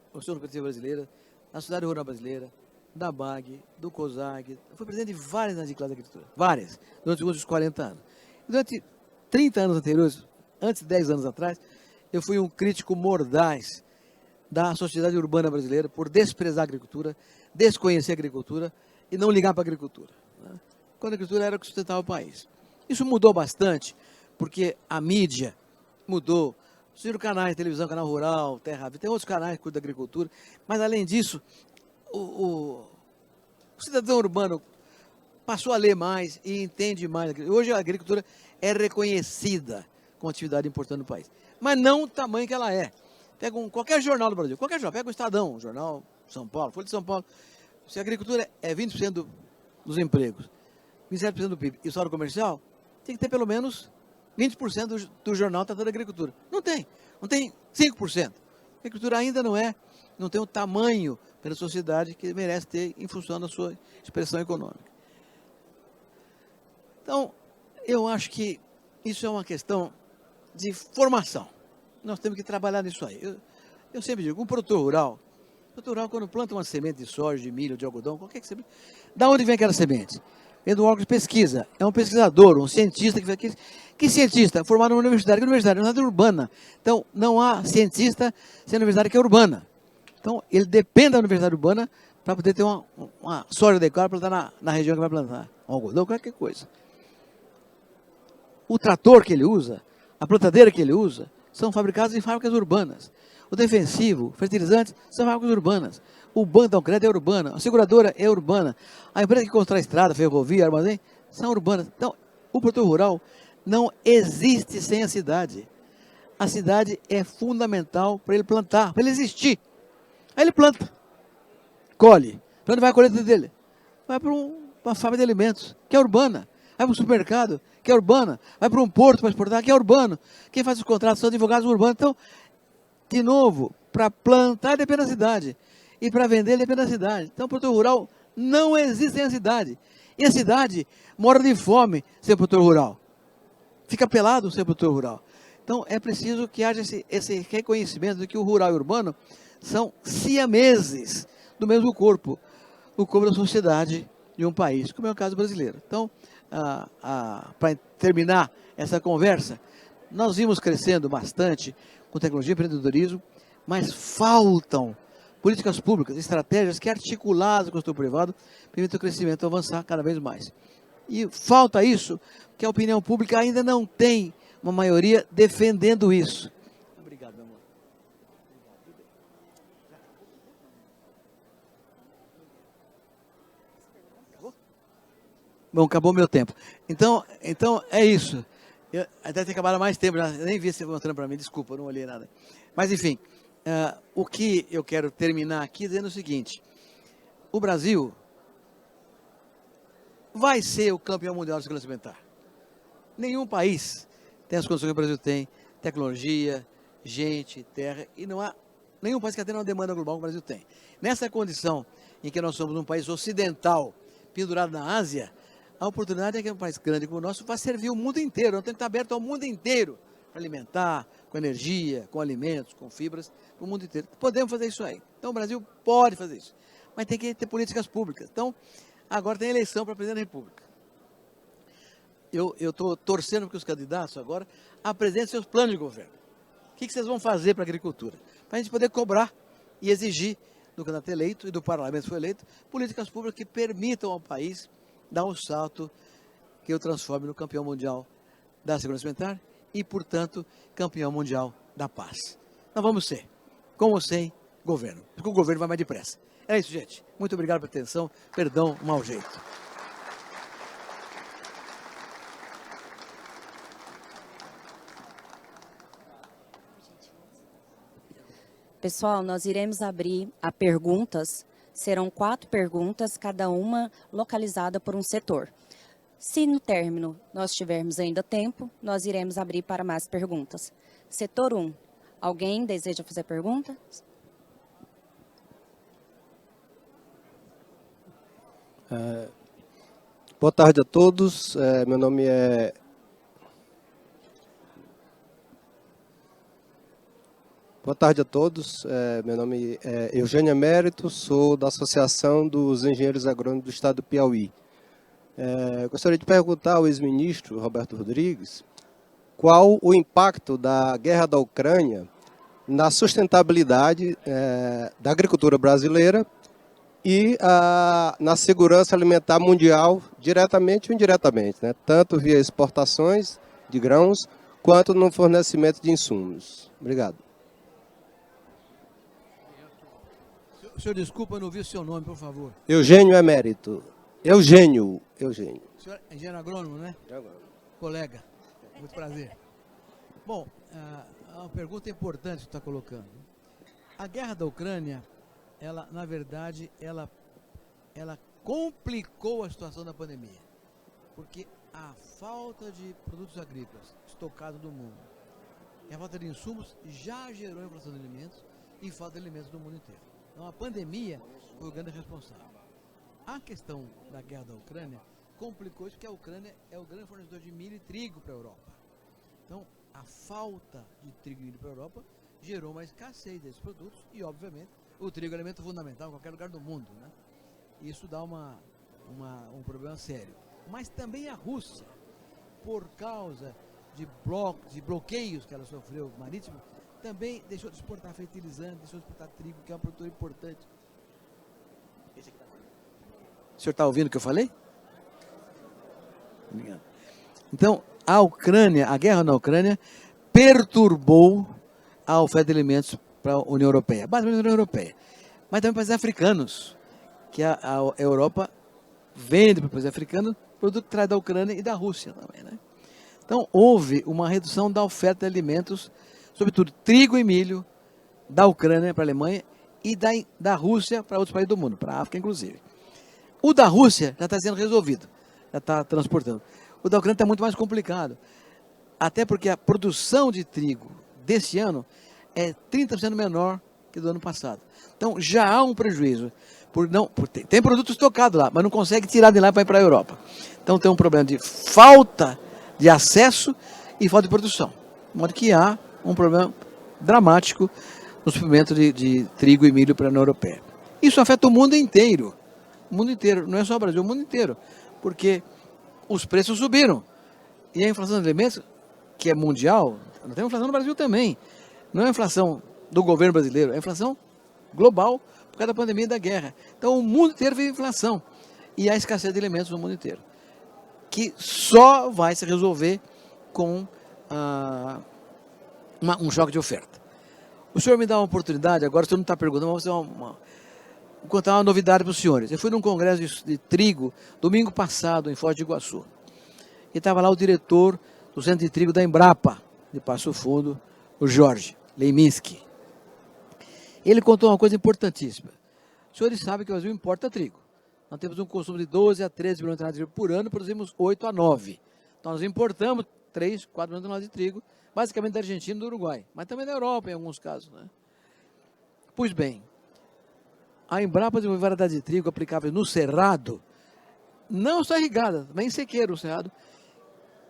Organização Cooperativa Brasileira, da Sociedade Rural Brasileira, da BAG, do COSAG. Eu fui presidente de várias entidades de classe da agricultura, várias, durante os últimos 40 anos. Durante 30 anos anteriores, antes de 10 anos atrás, eu fui um crítico mordaz da sociedade urbana brasileira por desprezar a agricultura, desconhecer a agricultura e não ligar para a agricultura, né? Quando a agricultura era o que sustentava o país. Isso mudou bastante, porque a mídia mudou. Surgiram canais de televisão, canal rural, Terra Viva, tem outros canais que cuidam da agricultura, mas além disso, o cidadão urbano passou a ler mais e entende mais. Hoje a agricultura é reconhecida como atividade importante no país, mas não o tamanho que ela é. Pega qualquer jornal do Brasil, qualquer jornal, pega o Estadão, o Jornal São Paulo, Folha de São Paulo, se a agricultura é 20% dos empregos, 27% do PIB e o salário comercial, tem que ter pelo menos 20% do jornal tratando da agricultura. Não tem 5%. A agricultura ainda não tem o tamanho pela sociedade que merece ter em função da sua expressão econômica. Então, eu acho que isso é uma questão de formação. Nós temos que trabalhar nisso aí. Eu sempre digo, um produtor rural, quando planta uma semente de soja, de milho, de algodão, qualquer semente, da onde vem aquela semente? Vem do órgão de pesquisa. É um pesquisador, um cientista que cientista? Formado numa universidade. Que universidade? Universidade urbana. Então, não há cientista sem universidade que é urbana. Então, ele depende da universidade urbana para poder ter uma soja adequada para plantar na região que vai plantar. Um algodão, qualquer coisa. O trator que ele usa, a plantadeira que ele usa, são fabricados em fábricas urbanas. O defensivo, fertilizantes, são fábricas urbanas. O banco da crédito é urbana, a seguradora é urbana. A empresa que constrói estrada, ferrovia, armazém, são urbanas. Então, o produtor rural não existe sem a cidade. A cidade é fundamental para ele plantar, para ele existir. Aí ele planta, colhe. Para onde vai a colheita dele? Vai para uma fábrica de alimentos, que é urbana. Vai para um supermercado, que é urbana. Vai para um porto para exportar, que é urbano. Quem faz os contratos são advogados urbanos. Então, de novo, para plantar depende da cidade. E para vender depende da cidade. Então, o produtor rural não existe sem a cidade. E a cidade mora de fome sem produtor rural. Fica pelado sem produtor rural. Então, é preciso que haja esse reconhecimento de que o rural e o urbano são siameses do mesmo corpo, o corpo da sociedade de um país, como é o caso brasileiro. Então, para terminar essa conversa, nós vimos crescendo bastante com tecnologia e empreendedorismo, mas faltam políticas públicas, estratégias que articuladas com o setor privado permitam o crescimento avançar cada vez mais. E falta isso, que a opinião pública ainda não tem uma maioria defendendo isso. Obrigado, meu amor. Acabou? Bom, acabou meu tempo. Então é isso. Eu até ter acabado mais tempo, eu nem vi você mostrando para mim, desculpa, eu não olhei nada. Mas enfim, o que eu quero terminar aqui dizendo o seguinte: o Brasil vai ser o campeão mundial de segurança alimentar. Nenhum país tem as condições que o Brasil tem, tecnologia, gente, terra, e não há nenhum país que atenda uma demanda global que o Brasil tem. Nessa condição em que nós somos um país ocidental, pendurado na Ásia, a oportunidade é que um país grande como o nosso vai servir o mundo inteiro. Nós temos que estar aberto ao mundo inteiro para alimentar, com energia, com alimentos, com fibras, para o mundo inteiro. Podemos fazer isso aí. Então o Brasil pode fazer isso, mas tem que ter políticas públicas. Então, agora tem eleição para presidente da República. Eu estou torcendo para que os candidatos agora apresentem seus planos de governo. O que vocês vão fazer para a agricultura? Para a gente poder cobrar e exigir do candidato eleito e do parlamento que foi eleito políticas públicas que permitam ao país dar um salto que o transforme no campeão mundial da segurança alimentar e, portanto, campeão mundial da paz. Nós vamos ser, com ou sem governo, porque o governo vai mais depressa. É isso, gente. Muito obrigado pela atenção. Perdão o mau jeito. Pessoal, nós iremos abrir a perguntas. Serão 4 perguntas, cada uma localizada por um setor. Se no término nós tivermos ainda tempo, nós iremos abrir para mais perguntas. Setor 1, alguém deseja fazer pergunta? Boa tarde a todos. Meu nome é... Boa tarde a todos. Meu nome é Eugênio Emérito, sou da Associação dos Engenheiros Agrônomos do Estado do Piauí. Gostaria de perguntar ao ex-ministro Roberto Rodrigues qual o impacto da guerra da Ucrânia na sustentabilidade da agricultura brasileira e na segurança alimentar mundial, diretamente ou indiretamente, né? Tanto via exportações de grãos, quanto no fornecimento de insumos. Obrigado. O senhor, desculpa, eu não vi o seu nome, por favor. Eugênio Emérito. Eugênio. O senhor é engenheiro agrônomo, né? Colega. Muito prazer. Bom, uma pergunta importante que você está colocando. A guerra da Ucrânia, ela, na verdade, ela complicou a situação da pandemia. Porque a falta de produtos agrícolas estocados no mundo e a falta de insumos já gerou inflação de alimentos e falta de alimentos no mundo inteiro. Então, a pandemia foi o grande responsável. A questão da guerra da Ucrânia complicou isso, porque a Ucrânia é o grande fornecedor de milho e trigo para a Europa. Então, a falta de trigo e milho para a Europa gerou uma escassez desses produtos e, obviamente, o trigo é um alimento fundamental em qualquer lugar do mundo, né? Isso dá um problema sério. Mas também a Rússia, por causa de bloqueios que ela sofreu marítimos, também deixou de exportar fertilizante, deixou de exportar trigo, que é um produtor importante. O senhor está ouvindo o que eu falei? Obrigado. Então, a guerra na Ucrânia perturbou a oferta de alimentos para a União Europeia, basicamente a União Europeia, mas também para os africanos, que a Europa vende para os países africanos produto que traz da Ucrânia e da Rússia também, né? Então, houve uma redução da oferta de alimentos sobretudo trigo e milho, da Ucrânia para a Alemanha e da Rússia para outros países do mundo, para a África inclusive. O da Rússia já está sendo resolvido, já está transportando. O da Ucrânia está muito mais complicado, até porque a produção de trigo desse ano é 30% menor que do ano passado. Então já há um prejuízo. Tem produto estocado lá, mas não consegue tirar de lá para ir para a Europa. Então tem um problema de falta de acesso e falta de produção. De modo que há um problema dramático no suprimento de trigo e milho para a União Europeia. Isso afeta o mundo inteiro. O mundo inteiro, não é só o Brasil, o mundo inteiro. Porque os preços subiram. E a inflação de alimentos, que é mundial, nós temos inflação no Brasil também. Não é a inflação do governo brasileiro, é a inflação global por causa da pandemia e da guerra. Então o mundo inteiro vive inflação. E há escassez de alimentos no mundo inteiro. Que só vai se resolver com um choque de oferta. O senhor me dá uma oportunidade, agora o senhor não está perguntando, mas vou contar uma novidade para os senhores. Eu fui num congresso de trigo domingo passado em Foz do Iguaçu. E estava lá o diretor do Centro de Trigo da Embrapa, de Passo Fundo, o Jorge Leiminski. Ele contou uma coisa importantíssima. Os senhores sabem que o Brasil importa trigo. Nós temos um consumo de 12 a 13 milhões de toneladas de trigo por ano, produzimos 8 a 9. Então nós importamos 3, 4 milhões de toneladas de trigo, basicamente da Argentina e do Uruguai, mas também da Europa em alguns casos, né? Pois bem, a Embrapa desenvolveu variedade de trigo aplicável no cerrado, não só irrigada, também em sequeiro o cerrado,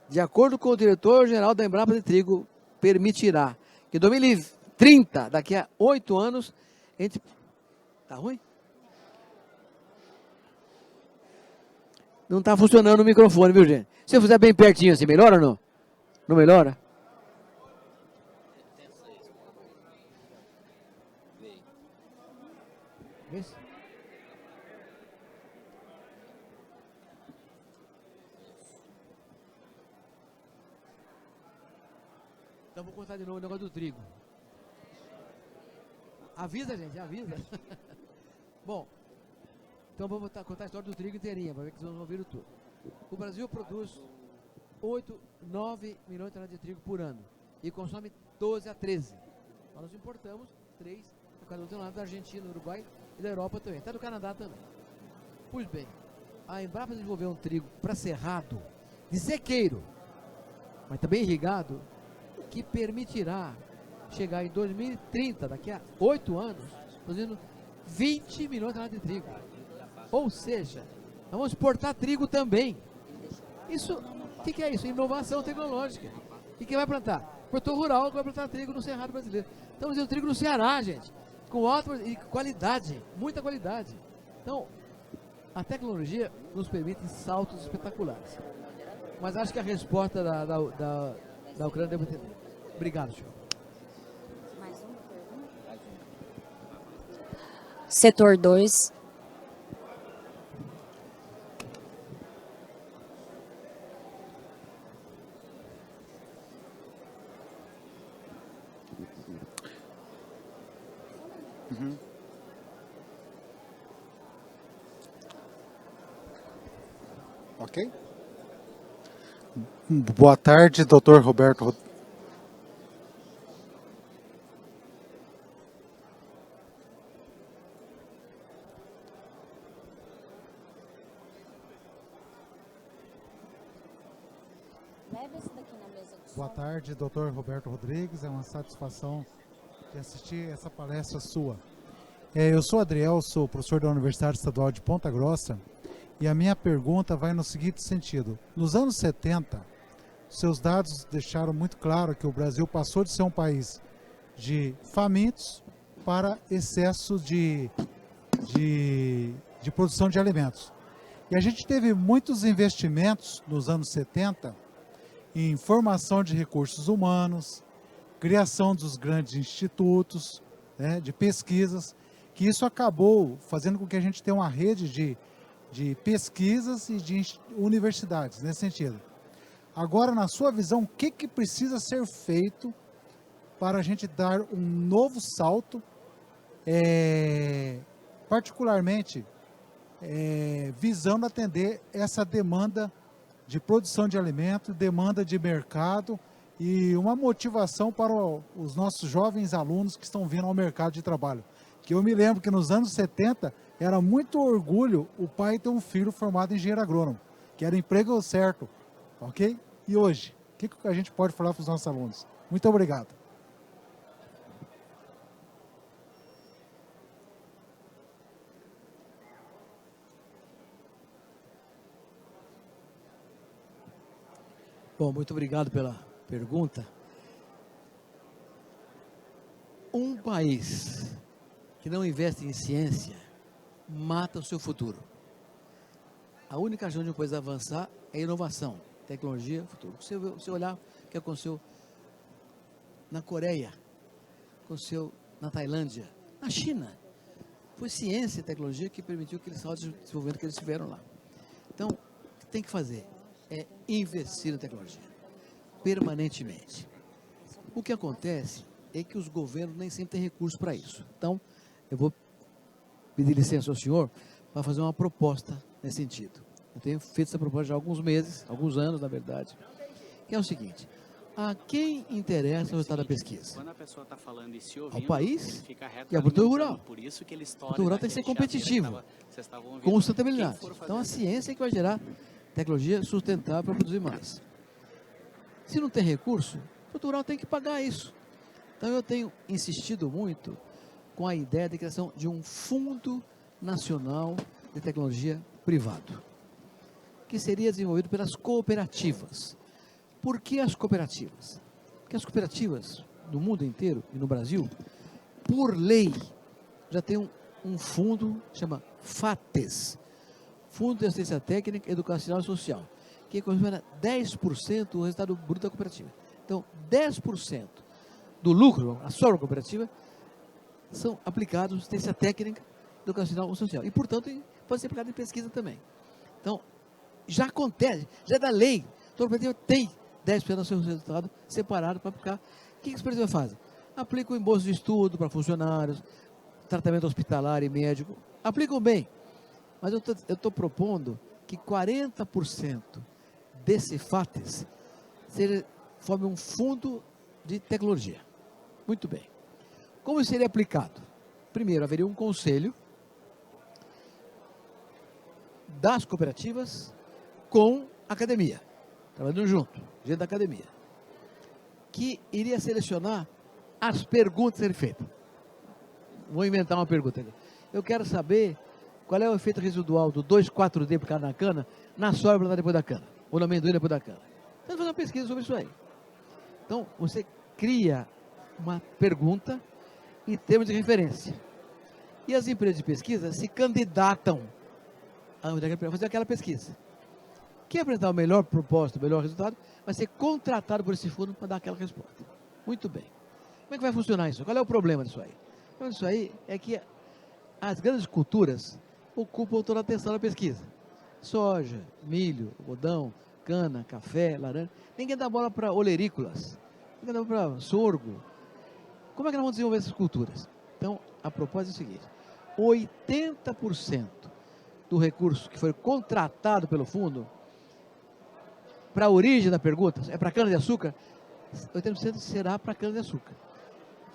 de acordo com o diretor-geral da Embrapa de Trigo, permitirá que em 2030, daqui a 8 anos, a gente... Tá ruim? Não está funcionando o microfone, viu, gente? Se eu fizer bem pertinho assim, melhora ou não? Não melhora? Esse? Então vou contar de novo o negócio do trigo. Avisa, gente, avisa. Bom, então vou contar a história do trigo inteirinha, para ver que vocês vão ouvir tudo. O Brasil produz 8, 9 milhões de toneladas de trigo por ano e consome 12 a 13. Nós importamos 3 a 4 toneladas da Argentina, do Uruguai e da Europa também, até do Canadá também. Pois bem, a Embrapa desenvolveu um trigo para cerrado, de sequeiro, mas também irrigado, que permitirá chegar em 2030, daqui a 8 anos, produzindo 20 milhões de toneladas de trigo. Ou seja, nós vamos exportar trigo também. Isso, o que é isso? Inovação tecnológica. E quem vai plantar? Produtor rural que vai plantar trigo no Cerrado brasileiro. Estamos fazendo trigo no Ceará, gente, com alta qualidade, muita qualidade. Então, a tecnologia nos permite saltos espetaculares. Mas acho que a resposta da Ucrânia deve entender. Obrigado, senhor. Mais uma pergunta? Setor 2. Ok? Boa tarde, Dr. Roberto. Boa tarde, Dr. Roberto Rodrigues. É uma satisfação de assistir essa palestra sua. Eu sou Adriel, sou professor da Universidade Estadual de Ponta Grossa e a minha pergunta vai no seguinte sentido. Nos anos 70, seus dados deixaram muito claro que o Brasil passou de ser um país de famintos para excesso de produção de alimentos. E a gente teve muitos investimentos nos anos 70 em formação de recursos humanos, criação dos grandes institutos, né, de pesquisas, que isso acabou fazendo com que a gente tenha uma rede de pesquisas e de universidades nesse sentido. Agora, na sua visão, o que precisa ser feito para a gente dar um novo salto, particularmente visando atender essa demanda de produção de alimento, demanda de mercado e uma motivação para os nossos jovens alunos que estão vindo ao mercado de trabalho. Que eu me lembro que nos anos 70 era muito orgulho o pai ter um filho formado em engenheiro agrônomo, que era emprego certo, ok? E hoje, o que a gente pode falar para os nossos alunos? Muito obrigado. Bom, muito obrigado pela pergunta. Um país que não investe em ciência mata o seu futuro. A única chance de um país avançar é inovação, tecnologia, futuro. Você olhar o que aconteceu na Coreia, aconteceu na Tailândia, na China. Foi ciência e tecnologia que permitiu aquele salto de desenvolvimento que eles tiveram lá. Então, o que tem que fazer é investir na tecnologia, permanentemente. O que acontece é que os governos nem sempre têm recursos para isso. Então, eu vou pedir licença ao senhor para fazer uma proposta nesse sentido. Eu tenho feito essa proposta já há alguns meses, alguns anos, na verdade, que é o seguinte: a quem interessa o resultado da pesquisa? Quando a pessoa está falando e se ouvindo, ao país ele fica e ao produtor rural. Por isso que ele O estoura. produtor rural tem que ser competitivo, com sustentabilidade. Então, a ciência é que vai gerar tecnologia sustentável para produzir mais. Se não tem recurso, o produtor rural tem que pagar isso. Então, eu tenho insistido muito com a ideia de criação de um Fundo Nacional de Tecnologia Privado, que seria desenvolvido pelas cooperativas. Por que as cooperativas? Porque as cooperativas do mundo inteiro e no Brasil, por lei, já tem um fundo, chama FATES, Fundo de Assistência Técnica, Educacional e Social, que corresponde a 10% do resultado bruto da cooperativa. Então, 10% do lucro, a sobra cooperativa, são aplicados assistência técnica, educacional ou social. E, portanto, pode ser aplicado em pesquisa também. Então, já acontece, já é da lei. Toda cooperativa tem 10% do seu resultado separado para aplicar. O que as cooperativas fazem? Aplicam em bolsa de estudo para funcionários, tratamento hospitalar e médico. Aplicam bem. Mas eu estou propondo que 40% desse FATES forme um fundo de tecnologia. Muito bem. Como isso seria aplicado? Primeiro, haveria um conselho das cooperativas com a academia, trabalhando junto, gente da academia, que iria selecionar as perguntas a serem feitas. Vou inventar uma pergunta aqui. Eu quero saber qual é o efeito residual do 2,4-D aplicado na cana, na soja plantada depois da cana, ou na amendoim depois da cana. Então, fazer uma pesquisa sobre isso aí. Então, você cria uma pergunta em termos de referência. E as empresas de pesquisa se candidatam a fazer aquela pesquisa. Quem apresentar o melhor propósito, o melhor resultado, vai ser contratado por esse fundo para dar aquela resposta. Muito bem. Como é que vai funcionar isso? Qual é o problema disso aí? O problema disso aí é que as grandes culturas ocupam toda a atenção da pesquisa. Soja, milho, algodão, cana, café, laranja. Ninguém dá bola para olerícolas. Ninguém dá bola para sorgo. Como é que nós vamos desenvolver essas culturas? Então, a proposta é o seguinte: 80% do recurso que foi contratado pelo fundo para a origem da pergunta, é para cana-de-açúcar, 80% será para cana-de-açúcar.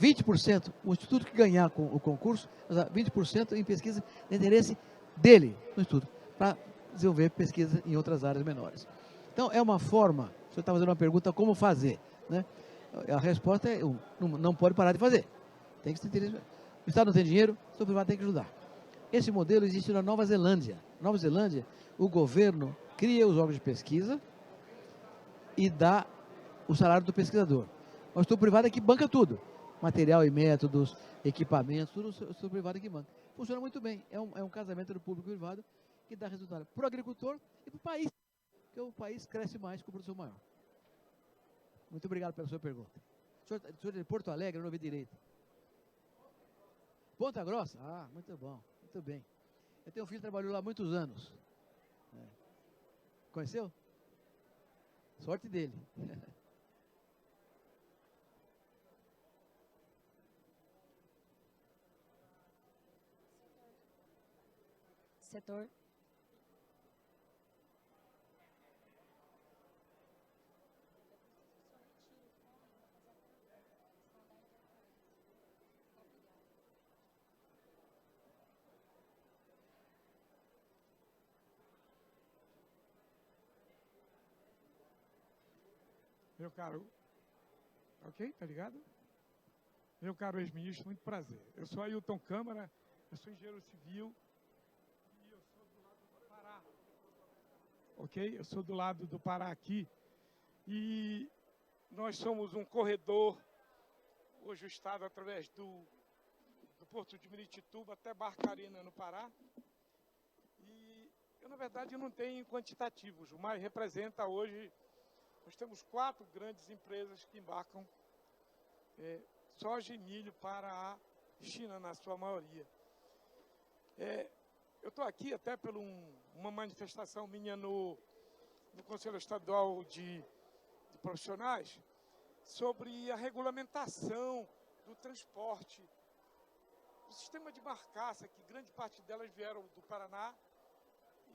20%, o instituto que ganhar com o concurso, 20% em pesquisa de interesse dele, no estudo, para desenvolver pesquisa em outras áreas menores. Então, é uma forma, você está fazendo uma pergunta, como fazer, né? A resposta é, não pode parar de fazer. Tem que ter interesse. O Estado não tem dinheiro, o setor privado tem que ajudar. Esse modelo existe na Nova Zelândia. Na Nova Zelândia, o governo cria os órgãos de pesquisa e dá o salário do pesquisador. O setor privado é que banca tudo. Material e métodos, equipamentos, tudo o setor privado é que banca. Funciona muito bem. É um casamento do público e privado que dá resultado para o agricultor e para o país. Porque o país cresce mais com produção maior. Muito obrigado pela sua pergunta. O senhor é de Porto Alegre, eu não ouvi direito. Ponta Grossa? Ah, muito bom, muito bem. Eu tenho um filho que trabalhou lá há muitos anos. Conheceu? Sorte dele. Setor. Meu caro, ok? Tá ligado? Meu caro ex-ministro, muito prazer. Eu sou Ailton Câmara, eu sou engenheiro civil e eu sou do lado do Pará. Ok? Eu sou do lado do Pará aqui e nós somos um corredor, hoje o Estado através do Porto de Miritituba até Barcarena, no Pará. E eu, na verdade, não tenho quantitativos, mas representa hoje, nós temos 4 grandes empresas que embarcam soja e milho para a China, na sua maioria. Eu estou aqui até por uma manifestação minha no Conselho Estadual de Profissionais sobre a regulamentação do transporte, do sistema de barcaça, que grande parte delas vieram do Paraná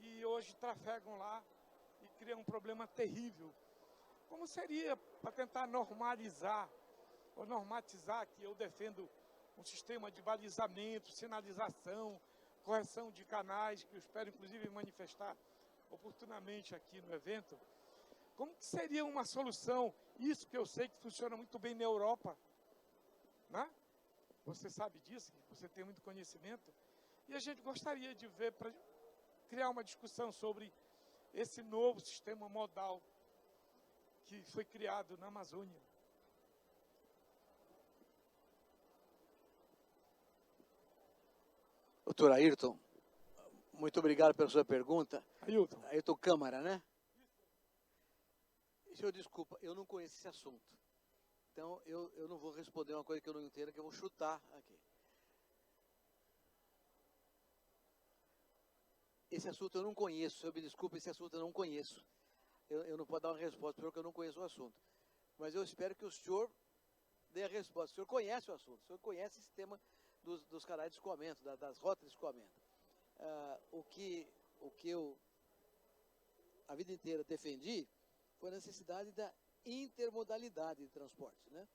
e hoje trafegam lá e criam um problema terrível. Como seria para tentar normalizar ou normatizar, que eu defendo um sistema de balizamento, sinalização, correção de canais, que eu espero inclusive manifestar oportunamente aqui no evento. Como que seria uma solução, isso que eu sei que funciona muito bem na Europa, né? Você sabe disso, você tem muito conhecimento, e a gente gostaria de ver, para criar uma discussão sobre esse novo sistema modal que foi criado na Amazônia. Doutor Ayrton, muito obrigado pela sua pergunta. Ailton. Ayrton Câmara, né? Senhor, desculpa, eu não conheço esse assunto. Então, eu não vou responder uma coisa que eu não entendo, que eu vou chutar aqui. Esse assunto eu não conheço, senhor, me desculpe, esse assunto eu não conheço. Eu não posso dar uma resposta porque eu não conheço o assunto. Mas eu espero que o senhor dê a resposta. O senhor conhece o assunto, o senhor conhece o sistema dos canais de escoamento, das rotas de escoamento. O que eu, a vida inteira, defendi foi a necessidade da intermodalidade de transporte, né?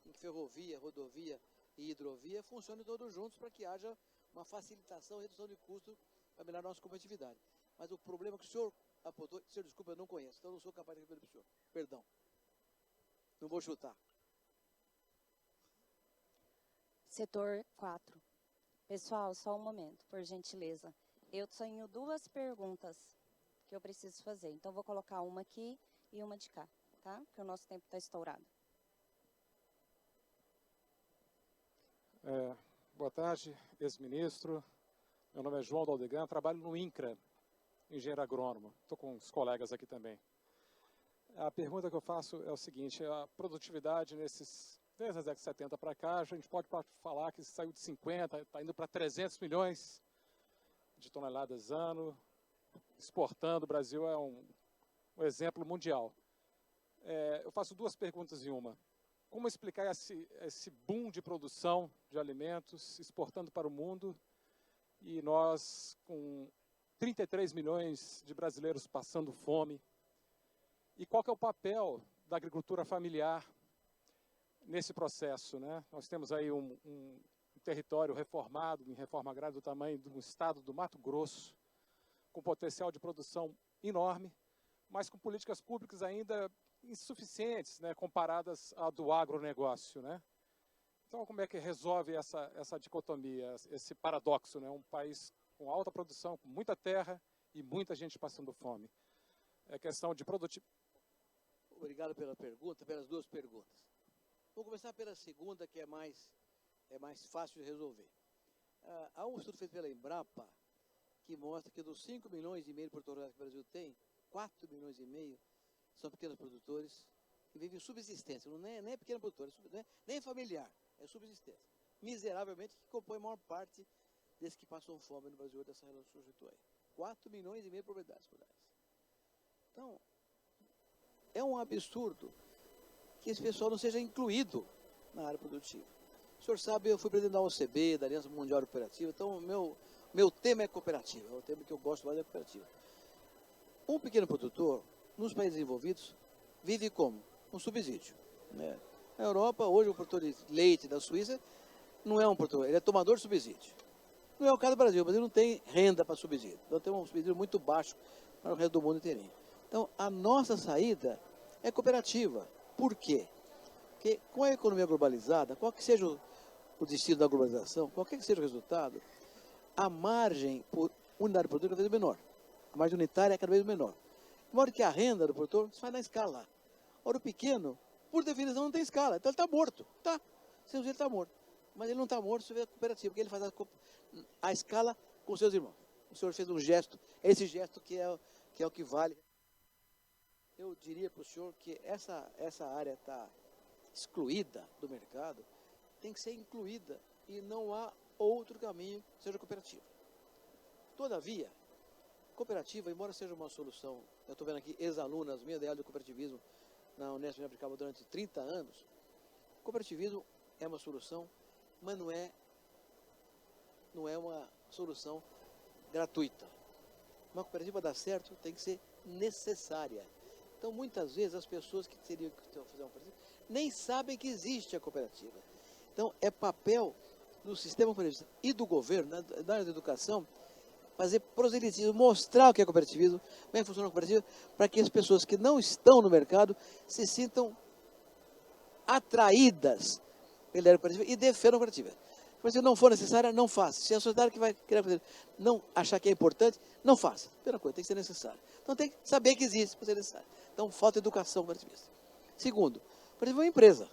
Em que ferrovia, rodovia e hidrovia funcionem todos juntos para que haja uma facilitação e redução de custo para melhorar a nossa competitividade. Mas o problema que o senhor apontou, senhor, desculpa, eu não conheço, então eu não sou capaz de responder para o senhor. Perdão. Não vou chutar. Setor 4. Pessoal, só um momento, por gentileza. Eu tenho 2 perguntas que eu preciso fazer. Então, vou colocar uma aqui e uma de cá, tá? Porque o nosso tempo está estourado. Boa tarde, ex-ministro. Meu nome é João Daldegan, trabalho no INCRA, engenheiro agrônomo. Estou com os colegas aqui também. A pergunta que eu faço é o seguinte: a produtividade desde a década de 70 para cá, a gente pode falar que saiu de 50, está indo para 300 milhões de toneladas ano, exportando. O Brasil é um exemplo mundial. Eu faço 2 perguntas em uma. Como explicar esse boom de produção de alimentos exportando para o mundo e nós com 33 milhões de brasileiros passando fome? E qual que é o papel da agricultura familiar nesse processo, né? Nós temos aí um território reformado, em reforma agrária do tamanho do estado do Mato Grosso, com potencial de produção enorme, mas com políticas públicas ainda insuficientes, né, comparadas à do agronegócio, né? Então, como é que resolve essa dicotomia, esse paradoxo, né? Um país com alta produção, com muita terra e muita gente passando fome. É questão de produtividade. Obrigado pela pergunta, pelas 2 perguntas. Vou começar pela segunda, que é mais fácil de resolver. Há um estudo feito pela Embrapa que mostra que dos 5 milhões e meio de produtores que o Brasil tem, 4 milhões e meio são pequenos produtores que vivem subsistência. Não é pequeno produtor, nem é familiar, é subsistência. Miseravelmente, que compõe a maior parte desses que passam fome no Brasil, dessa relação sujeito aí. 4 milhões e meio de propriedades rurais. Então, é um absurdo que esse pessoal não seja incluído na área produtiva. O senhor sabe, eu fui presidente da OCB, da Aliança Mundial Cooperativa, então o meu tema é cooperativa, é o tema que eu gosto mais, é cooperativa. Um pequeno produtor, nos países desenvolvidos, vive como? Um subsídio, né? Na Europa, hoje, o produtor de leite da Suíça não é um produtor, ele é tomador de subsídio. Não é o caso do Brasil, o Brasil não tem renda para subsídio, então tem um subsídio muito baixo para o resto do mundo inteirinho. Então, a nossa saída é cooperativa. Por quê? Porque com a economia globalizada, qual que seja o destino da globalização, qualquer que seja o resultado, a margem por unidade de produto é cada vez menor. A margem unitária é cada vez menor. De modo que a renda do produtor se faz na escala. Ora, o pequeno, por definição, não tem escala. Então ele está morto. Tá. Sem ele está morto. Mas ele não está morto se vê a cooperativa, porque ele faz a escala com seus irmãos. O senhor fez um gesto, esse gesto que é o que vale. Eu diria para o senhor que essa área está excluída do mercado, tem que ser incluída e não há outro caminho que seja cooperativa. Todavia, cooperativa, embora seja uma solução, eu estou vendo aqui ex-alunas minhas da área do cooperativismo na Unesp de Jabuticaba durante 30 anos, cooperativismo é uma solução, mas não é uma solução gratuita. Uma cooperativa dar certo tem que ser necessária. Então, muitas vezes, as pessoas que teriam que fazer uma cooperativa nem sabem que existe a cooperativa. Então, é papel do sistema cooperativista e do governo, da área da educação, fazer proselitismo, mostrar o que é cooperativismo, como é que funciona a cooperativa, para que as pessoas que não estão no mercado se sintam atraídas pela área cooperativa e defendam a cooperativa. Se não for necessária, não faça. Se a sociedade que vai criar a cooperativa não achar que é importante, não faça. Primeira coisa, tem que ser necessário. Então tem que saber que existe para ser necessário. Então falta educação cooperativista. Segundo, a cooperativa é uma empresa.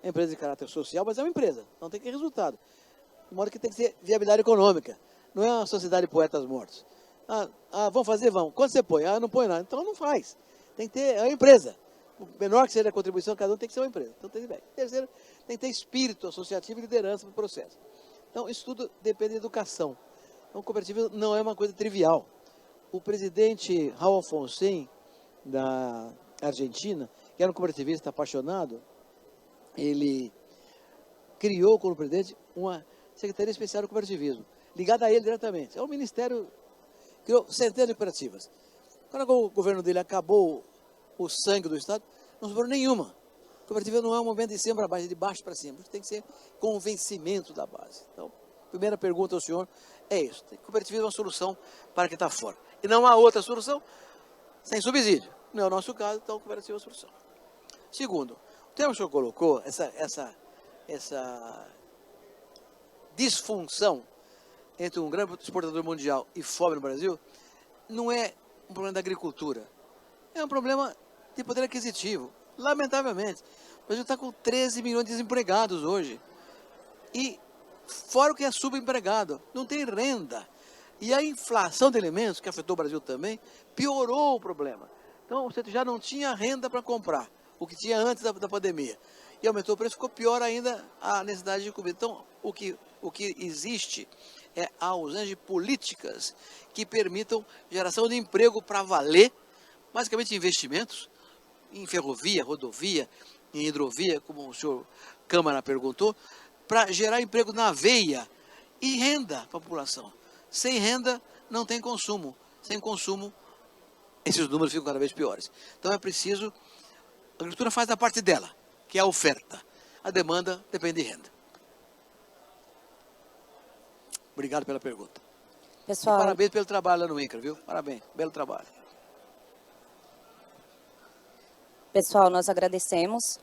É uma empresa de caráter social, mas é uma empresa. Então tem que ter resultado. De modo que tem que ser viabilidade econômica. Não é uma sociedade de poetas mortos. Vamos fazer? Vamos. Quando você põe? Não põe nada. Então não faz. Tem que ter, é uma empresa. O menor que seja a contribuição, cada um tem que ser uma empresa. Então tem que ter. Terceiro, tem que ter espírito associativo e liderança para o processo. Então isso tudo depende de educação. Então o cooperativismo não é uma coisa trivial. O presidente Raul Alfonsín, da Argentina, que era um cooperativista apaixonado, ele criou como presidente uma Secretaria Especial do Cooperativismo, ligada a ele diretamente. É um ministério, criou centenas de cooperativas. Quando o governo dele acabou o sangue do Estado, não sobrou nenhuma. Cooperativa não é um momento de cima para baixo, é de baixo para cima. Tem que ser convencimento da base. Então, primeira pergunta ao senhor é isso. Cooperativa é uma solução para quem está fora. E não há outra solução sem subsídio. Não é o nosso caso, então cooperativa é a solução. Segundo, o tema que o senhor colocou, essa disfunção entre um grande exportador mundial e fome no Brasil, não é um problema da agricultura. É um problema de poder aquisitivo. Lamentavelmente, o Brasil está com 13 milhões de desempregados hoje. E fora o que é subempregado, não tem renda. E a inflação de alimentos, que afetou o Brasil também, piorou o problema. Então, você já não tinha renda para comprar, o que tinha antes da pandemia. E aumentou o preço, ficou pior ainda a necessidade de comida. Então, o que existe é a ausência de políticas que permitam geração de emprego para valer, basicamente investimentos, em ferrovia, rodovia, em hidrovia, como o senhor Câmara perguntou, para gerar emprego na veia e renda para a população. Sem renda, não tem consumo. Sem consumo, esses números ficam cada vez piores. Então é preciso, a agricultura faz a parte dela, que é a oferta. A demanda depende de renda. Obrigado pela pergunta. Pessoal, e parabéns pelo trabalho lá no INCRA, viu? Parabéns, belo trabalho. Pessoal, nós agradecemos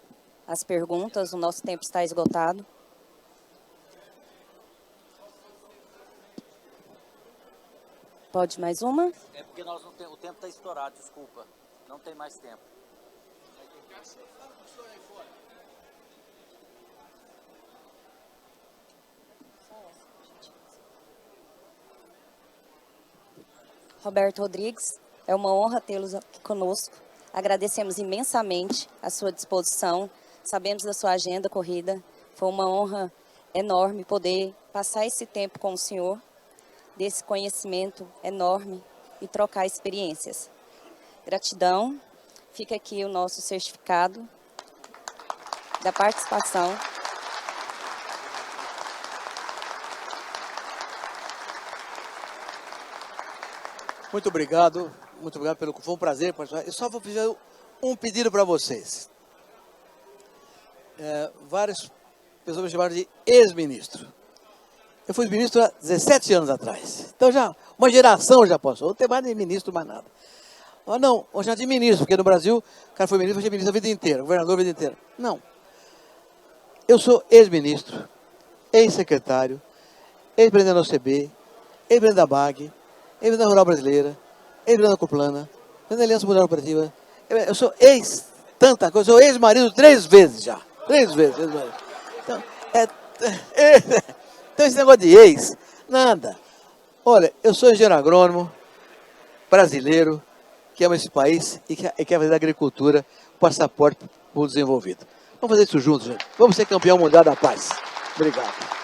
as perguntas, o nosso tempo está esgotado. Pode mais uma? É porque nós não tem, o tempo está estourado, desculpa. Não tem mais tempo. Roberto Rodrigues, é uma honra tê-los aqui conosco. Agradecemos imensamente a sua disposição, sabemos da sua agenda corrida. Foi uma honra enorme poder passar esse tempo com o senhor, desse conhecimento enorme e trocar experiências. Gratidão. Fica aqui o nosso certificado da participação. Muito obrigado foi um prazer participar. Eu só vou fazer um pedido para vocês. Várias pessoas me chamaram de ex-ministro. Eu fui ministro há 17 anos atrás. Então já, uma geração já passou, não tem mais nem ministro, mais nada. Ah, não, eu já de ministro, porque no Brasil, o cara foi ministro a vida inteira, governador a vida inteira. Não. Eu sou ex-ministro, ex-secretário, ex-presidente da OCB, ex-presidente da BAG, ex-presidente da Rural Brasileira, ex-presidente da Coplana, presidente da Aliança Mundial Cooperativa. Eu sou tanta coisa, sou ex-marido 3 vezes já. 3 vezes, ex-marido. Então, então, esse negócio de ex, nada. Olha, eu sou engenheiro agrônomo, brasileiro, que ama esse país e quer fazer da agricultura o passaporte para o desenvolvido. Vamos fazer isso juntos, gente. Vamos ser campeão mundial da paz. Obrigado.